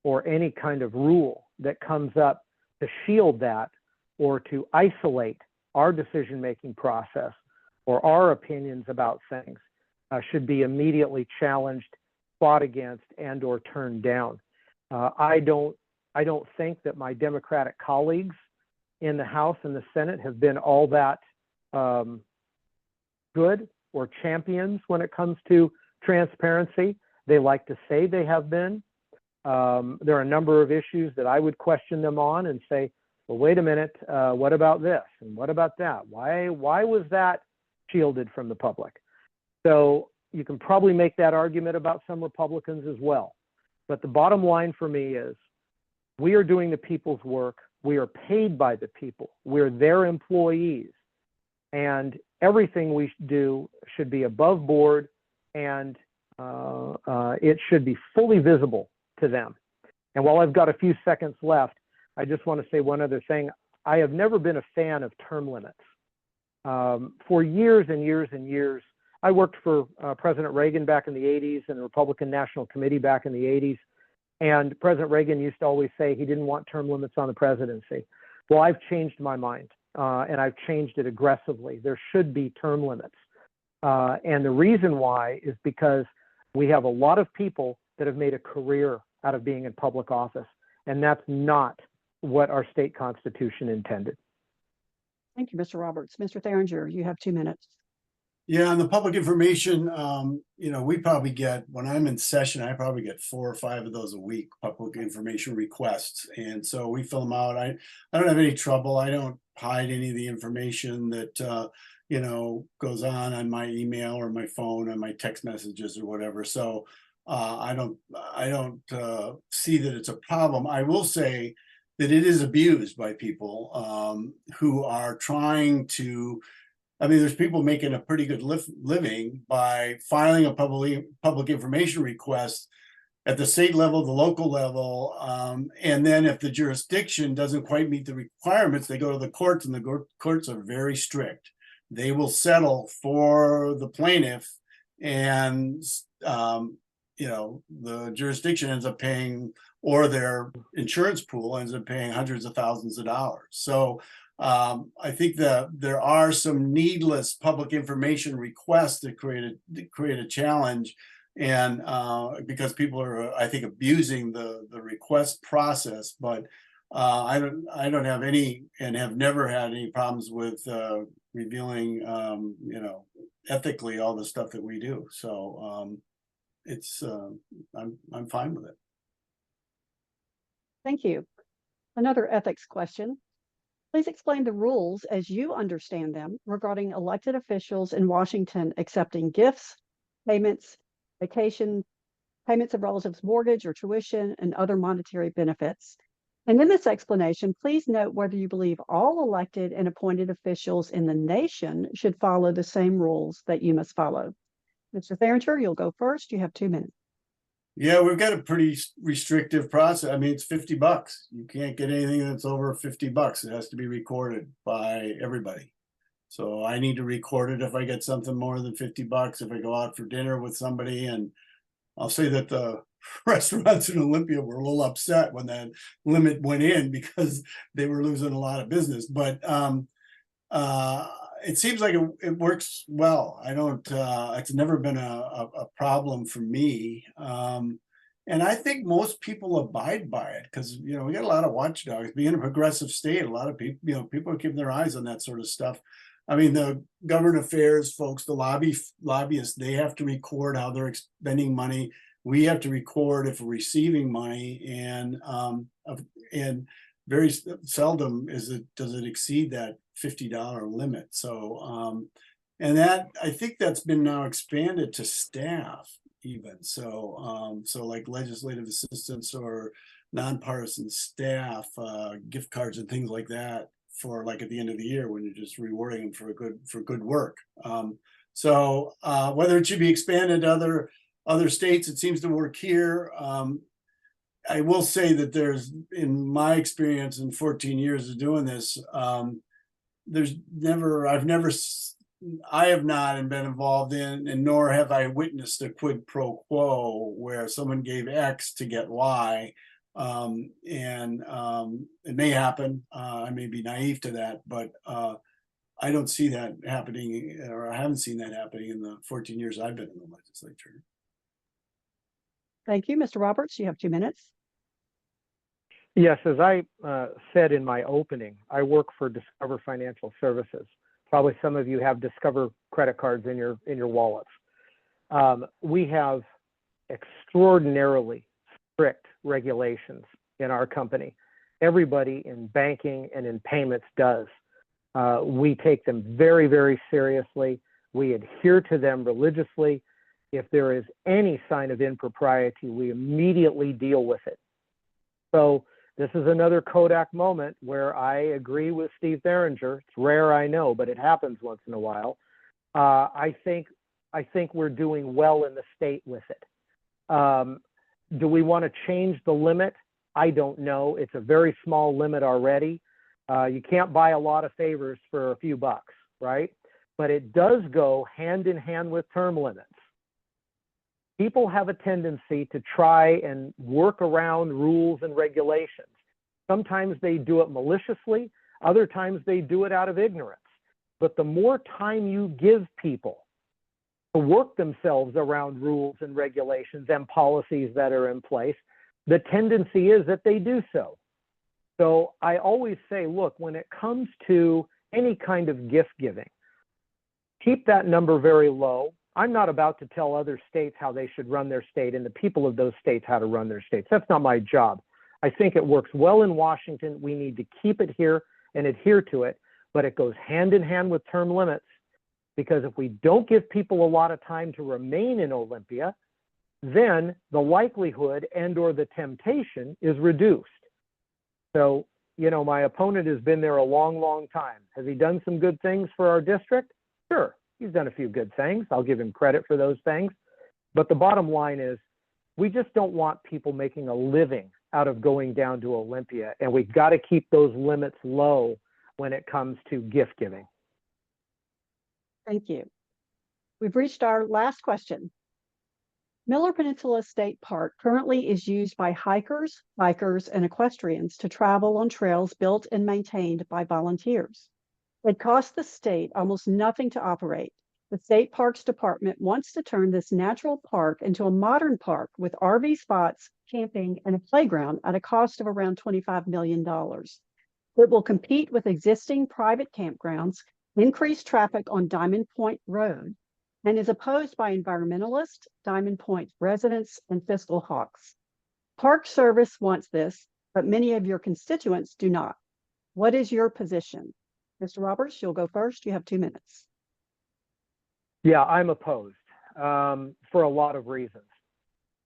or any kind of rule that comes up to shield that or to isolate our decision-making process or our opinions about things should be immediately challenged, fought against, and or turned down. I don't think that my Democratic colleagues in the House and the Senate have been all that good or champions when it comes to transparency. They like to say they have been. There are a number of issues that I would question them on and say, well, wait a minute, what about this? And what about that? Why was that shielded from the public? So you can probably make that argument about some Republicans as well. But the bottom line for me is we are doing the people's work. We are paid by the people. We're their employees. And everything we do should be above board, and it should be fully visible to them. And while I've got a few seconds left, I just want to say one other thing. I have never been a fan of term limits. For years and years and years, I worked for President Reagan back in the 80s and the Republican National Committee back in the 80s. And President Reagan used to always say he didn't want term limits on the presidency. Well, I've changed my mind, and I've changed it aggressively. There should be term limits. And the reason why is because we have a lot of people that have made a career out of being in public office, and that's not what our state constitution intended. Thank you, Mr. Roberts. Mr. Theringer, you have 2 minutes. Yeah, on the public information, we probably get, when I'm in session, I probably get 4 or 5 of those a week, public information requests. And so we fill them out. I don't have any trouble. I don't hide any of the information that, goes on my email or my phone or my text messages or whatever. So I don't see that it's a problem. I will say that it is abused by people who are trying to, there's people making a pretty good living by filing a public information request at the state level, the local level, and then if the jurisdiction doesn't quite meet the requirements, they go to the courts, and the courts are very strict. They will settle for the plaintiff, and the jurisdiction ends up paying, or their insurance pool ends up paying hundreds of thousands of dollars. So I think that there are some needless public information requests that create a challenge, and because people are, I think, abusing the request process. But I don't have any, and have never had any problems with revealing, ethically all the stuff that we do. So it's I'm fine with it. Thank you. Another ethics question. Please explain the rules as you understand them regarding elected officials in Washington accepting gifts, payments, vacation, payments of relatives' mortgage or tuition, and other monetary benefits. And in this explanation, please note whether you believe all elected and appointed officials in the nation should follow the same rules that you must follow. Mr. Theringer, you'll go first. You have 2 minutes. Yeah, we've got a pretty restrictive process. It's $50. You can't get anything that's over $50. It has to be recorded by everybody. So I need to record it if I get something more than $50. If I go out for dinner with somebody, and I'll say that the restaurants in Olympia were a little upset when that limit went in because they were losing a lot of business. But it seems like it works well. I don't, it's never been a problem for me. And I think most people abide by it because, you know, we got a lot of watchdogs. Being a progressive state, a lot of people, you know, people are keeping their eyes on that sort of stuff. I mean, the government affairs folks, the lobbyists, they have to record how they're spending money. We have to record if we're receiving money, and very seldom does it exceed that $50 limit. So, and that, I think that's been now expanded to staff even. So, so like legislative assistants or nonpartisan staff, gift cards and things like that for like at the end of the year when you're just rewarding them for good work. So whether it should be expanded to other states, it seems to work here. I will say that there's, in my experience in 14 years of doing this, I have not been involved in, and nor have I witnessed a quid pro quo where someone gave X to get Y. It may happen. I may be naive to that, but I don't see that happening, or I haven't seen that happening in the 14 years I've been in the legislature. Thank you, Mr. Roberts. You have 2 minutes. Yes, as I said in my opening, I work for Discover Financial Services. Probably some of you have Discover credit cards in your wallets. We have extraordinarily strict regulations in our company. Everybody in banking and in payments does. We take them very, very seriously. We adhere to them religiously. If there is any sign of impropriety, we immediately deal with it. So this is another Kodak moment where I agree with Steve Theringer. It's rare, I know, but it happens once in a while. I think we're doing well in the state with it. Do we want to change the limit? I don't know. It's a very small limit already. You can't buy a lot of favors for a few bucks, right? But it does go hand in hand with term limits. People have a tendency to try and work around rules and regulations. Sometimes they do it maliciously, other times they do it out of ignorance. But the more time you give people to work themselves around rules and regulations and policies that are in place, the tendency is that they do so. So I always say, look, when it comes to any kind of gift giving, keep that number very low. I'm not about to tell other states how they should run their state and the people of those states how to run their states. That's not my job. I think it works well in Washington. We need to keep it here and adhere to it, but it goes hand in hand with term limits, because if we don't give people a lot of time to remain in Olympia, then the likelihood and or the temptation is reduced. So, you know, my opponent has been there a long, long time. Has he done some good things for our district? Sure. He's done a few good things. I'll give him credit for those things. But the bottom line is, we just don't want people making a living out of going down to Olympia. And we've got to keep those limits low when it comes to gift giving. Thank you. We've reached our last question. Miller Peninsula State Park currently is used by hikers, bikers, and equestrians to travel on trails built and maintained by volunteers. It costs the state almost nothing to operate. The State Parks Department wants to turn this natural park into a modern park with RV spots, camping, and a playground at a cost of around $25 million. It will compete with existing private campgrounds, increase traffic on Diamond Point Road, and is opposed by environmentalists, Diamond Point residents, and fiscal hawks. Park Service wants this, but many of your constituents do not. What is your position? Mr. Roberts, you'll go first. You have 2 minutes. Yeah, I'm opposed for a lot of reasons.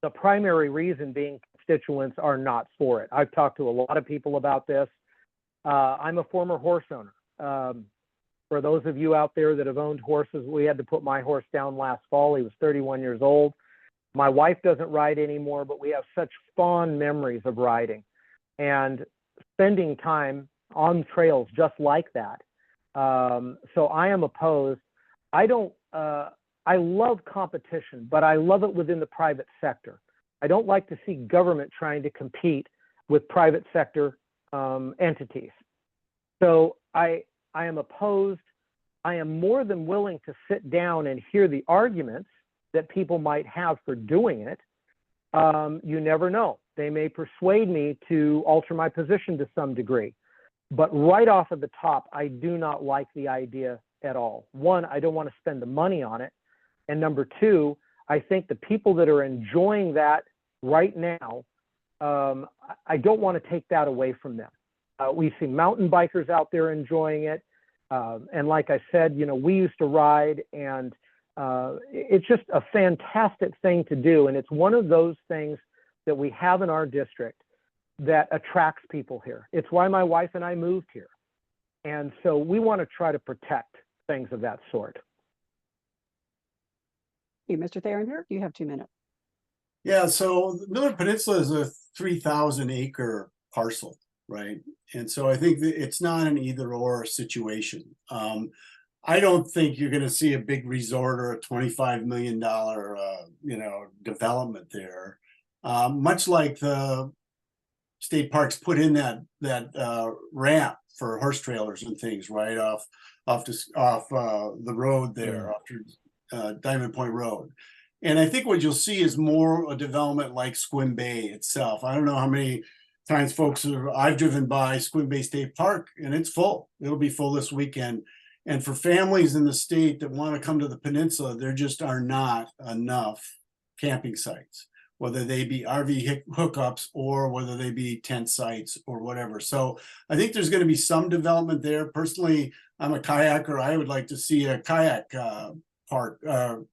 The primary reason being constituents are not for it. I've talked to a lot of people about this. I'm a former horse owner. For those of you out there that have owned horses, we had to put my horse down last fall. He was 31 years old. My wife doesn't ride anymore, but we have such fond memories of riding and spending time on trails just like that. So I am opposed. I love competition, but I love it within the private sector. I don't like to see government trying to compete with private sector entities. So I am opposed. I am more than willing to sit down and hear the arguments that people might have for doing it. You never know. They may persuade me to alter my position to some degree. But right off of the top, I do not like the idea at all. One, I don't want to spend the money on it. And number two, I think the people that are enjoying that right now, I don't want to take that away from them. We see mountain bikers out there enjoying it. And like I said, you know, we used to ride, and it's just a fantastic thing to do. And it's one of those things that we have in our district that attracts people here. It's why my wife and I moved here. And so we want to try to protect things of that sort. Hey, Mr. Theringer, you have 2 minutes. Yeah, so the Miller Peninsula is a 3,000 acre parcel, right? And so I think that it's not an either or situation. I don't think you're going to see a big resort or a $25 million, development there. Much like the state parks put in that ramp for horse trailers and things right off the road there, after Diamond Point Road. And I think what you'll see is more a development like Squim Bay itself. I don't know how many times I've driven by Squim Bay State Park, and it's full. It'll be full this weekend. And for families in the state that want to come to the peninsula, there just are not enough camping sites, whether they be RV hookups or whether they be tent sites or whatever. So I think there's going to be some development there. Personally, I'm a kayaker. I would like to see a kayak park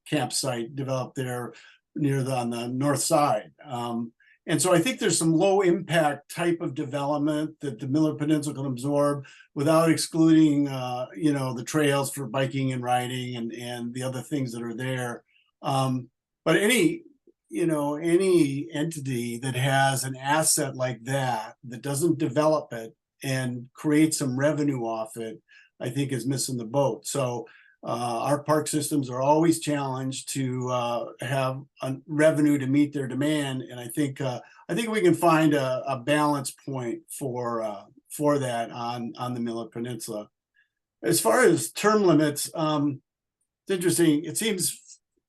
campsite developed there on the north side. And so I think there's some low impact type of development that the Miller Peninsula can absorb without excluding, the trails for biking and riding and the other things that are there. But any entity that has an asset like that doesn't develop it and create some revenue off it, I think is missing the boat. So our park systems are always challenged to have a revenue to meet their demand, and I think we can find a balance point for that on the Miller Peninsula. As far as term limits, it's interesting. It seems,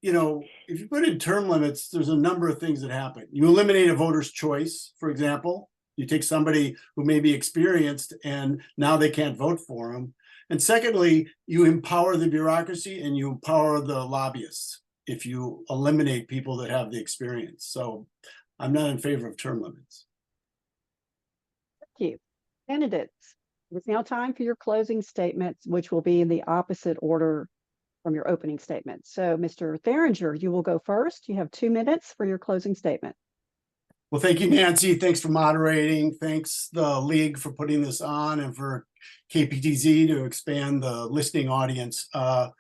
if you put in term limits, there's a number of things that happen. You eliminate a voter's choice, for example. You take somebody who may be experienced and now they can't vote for them. And secondly, you empower the bureaucracy and you empower the lobbyists if you eliminate people that have the experience. So I'm not in favor of term limits. Thank you. Candidates, it's now time for your closing statements, which will be in the opposite order from your opening statement. So Mr. Theringer, you will go first. You have 2 minutes for your closing statement. Well, thank you, Nancy. Thanks for moderating. Thanks the league for putting this on and for KPTZ to expand the listening audience. I've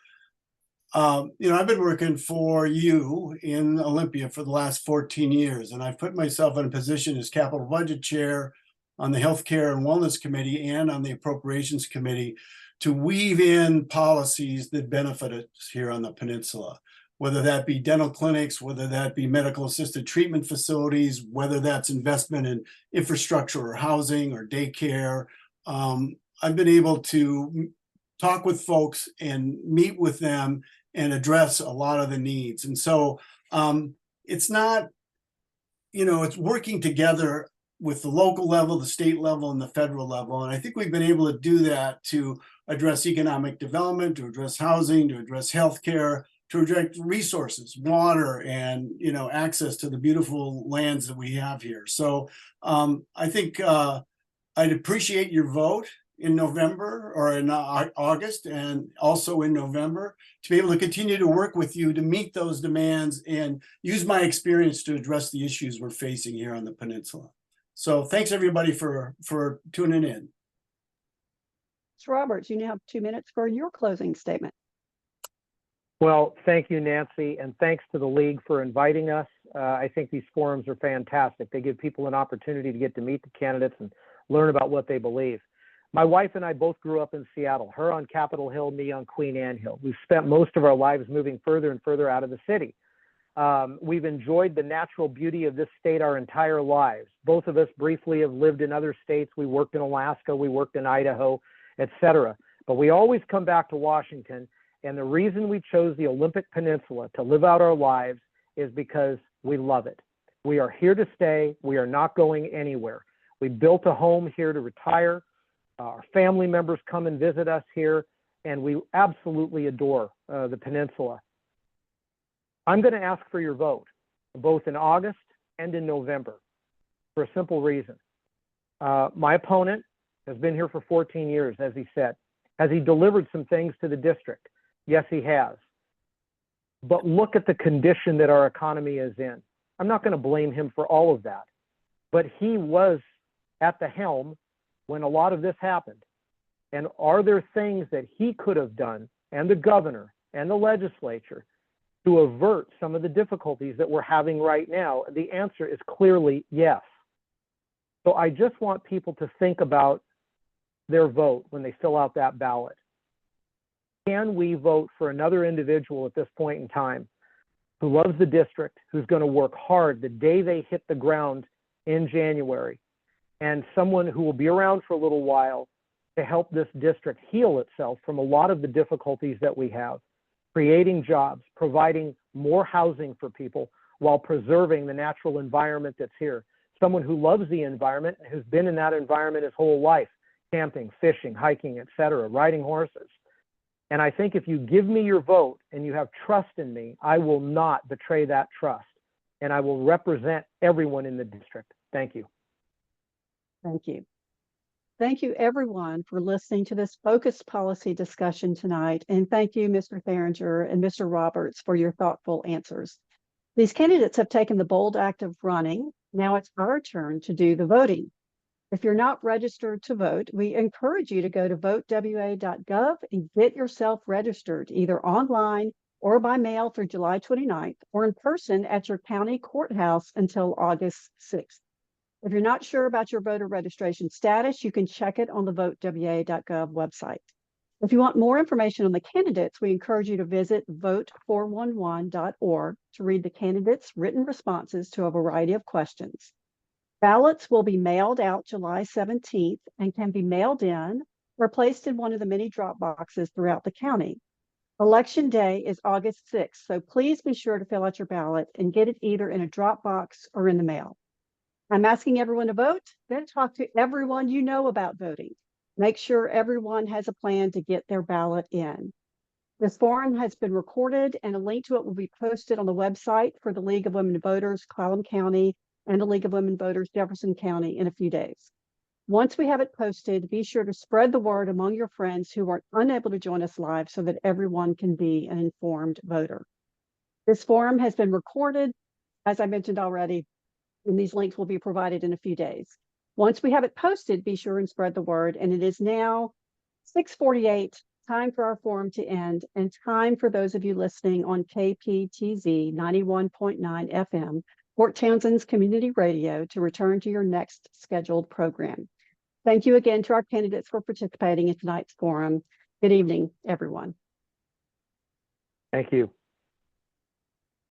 been working for you in Olympia for the last 14 years, and I've put myself in a position as capital budget chair on the Healthcare and Wellness Committee and on the Appropriations Committee to weave in policies that benefit us here on the peninsula, whether that be dental clinics, whether that be medical assisted treatment facilities, whether that's investment in infrastructure or housing or daycare. I've been able to talk with folks and meet with them and address a lot of the needs. And so it's not, it's working together with the local level, the state level, and the federal level. And I think we've been able to do that to address economic development, to address housing, to address healthcare, to address resources, water, and access to the beautiful lands that we have here. So I think I'd appreciate your vote in November or in August and also in November to be able to continue to work with you to meet those demands and use my experience to address the issues we're facing here on the peninsula. So thanks everybody for tuning in. Mr. Roberts, you now have 2 minutes for your closing statement. Well, thank you, Nancy, and thanks to the league for inviting us. I think these forums are fantastic. They give people an opportunity to get to meet the candidates and learn about what they believe. My wife and I both grew up in Seattle, her on Capitol Hill, me on Queen Anne Hill. We've spent most of our lives moving further and further out of the city. We've enjoyed the natural beauty of this state our entire lives. Both of us briefly have lived in other states. We worked in Alaska, we worked in Idaho, etc. But we always come back to Washington, and the reason we chose the Olympic Peninsula to live out our lives is because we love it. We are here to stay. We are not going anywhere. We built a home here to retire. Our family members come and visit us here, and we absolutely adore the Peninsula. I'm going to ask for your vote, both in August and in November, for a simple reason. My opponent has been here for 14 years, as he said. Has he delivered some things to the district? Yes, he has. But look at the condition that our economy is in. I'm not going to blame him for all of that, but he was at the helm when a lot of this happened. And are there things that he could have done, and the governor and the legislature, to avert some of the difficulties that we're having right now? The answer is clearly yes. So I just want people to think about their vote when they fill out that ballot. Can we vote for another individual at this point in time who loves the district, who's going to work hard the day they hit the ground in January, and someone who will be around for a little while to help this district heal itself from a lot of the difficulties that we have, creating jobs, providing more housing for people while preserving the natural environment that's here. Someone who loves the environment, who's been in that environment his whole life, camping, fishing, hiking, etc., riding horses. And I think if you give me your vote and you have trust in me, I will not betray that trust, and I will represent everyone in the district. Thank you. Thank you. Thank you, everyone, for listening to this focused policy discussion tonight. And thank you, Mr. Theringer and Mr. Roberts, for your thoughtful answers. These candidates have taken the bold act of running. Now it's our turn to do the voting. If you're not registered to vote, we encourage you to go to votewa.gov and get yourself registered, either online or by mail through July 29th, or in person at your county courthouse until August 6th. If you're not sure about your voter registration status, you can check it on the votewa.gov website. If you want more information on the candidates, we encourage you to visit vote411.org to read the candidates' written responses to a variety of questions. Ballots will be mailed out July 17th and can be mailed in or placed in one of the many drop boxes throughout the county. Election day is August 6th, so please be sure to fill out your ballot and get it either in a drop box or in the mail. I'm asking everyone to vote, then talk to everyone you know about voting. Make sure everyone has a plan to get their ballot in. This forum has been recorded, and a link to it will be posted on the website for the League of Women Voters, Clallam County, and the League of Women Voters, Jefferson County, in a few days. Once we have it posted, be sure to spread the word among your friends who are unable to join us live so that everyone can be an informed voter. This forum has been recorded, as I mentioned already, and these links will be provided in a few days. Once we have it posted, be sure and spread the word. And it is now 6:48, time for our forum to end, and time for those of you listening on KPTZ 91.9 FM, Fort Townsend's community radio, to return to your next scheduled program. Thank you again to our candidates for participating in tonight's forum. Good evening, everyone. Thank you.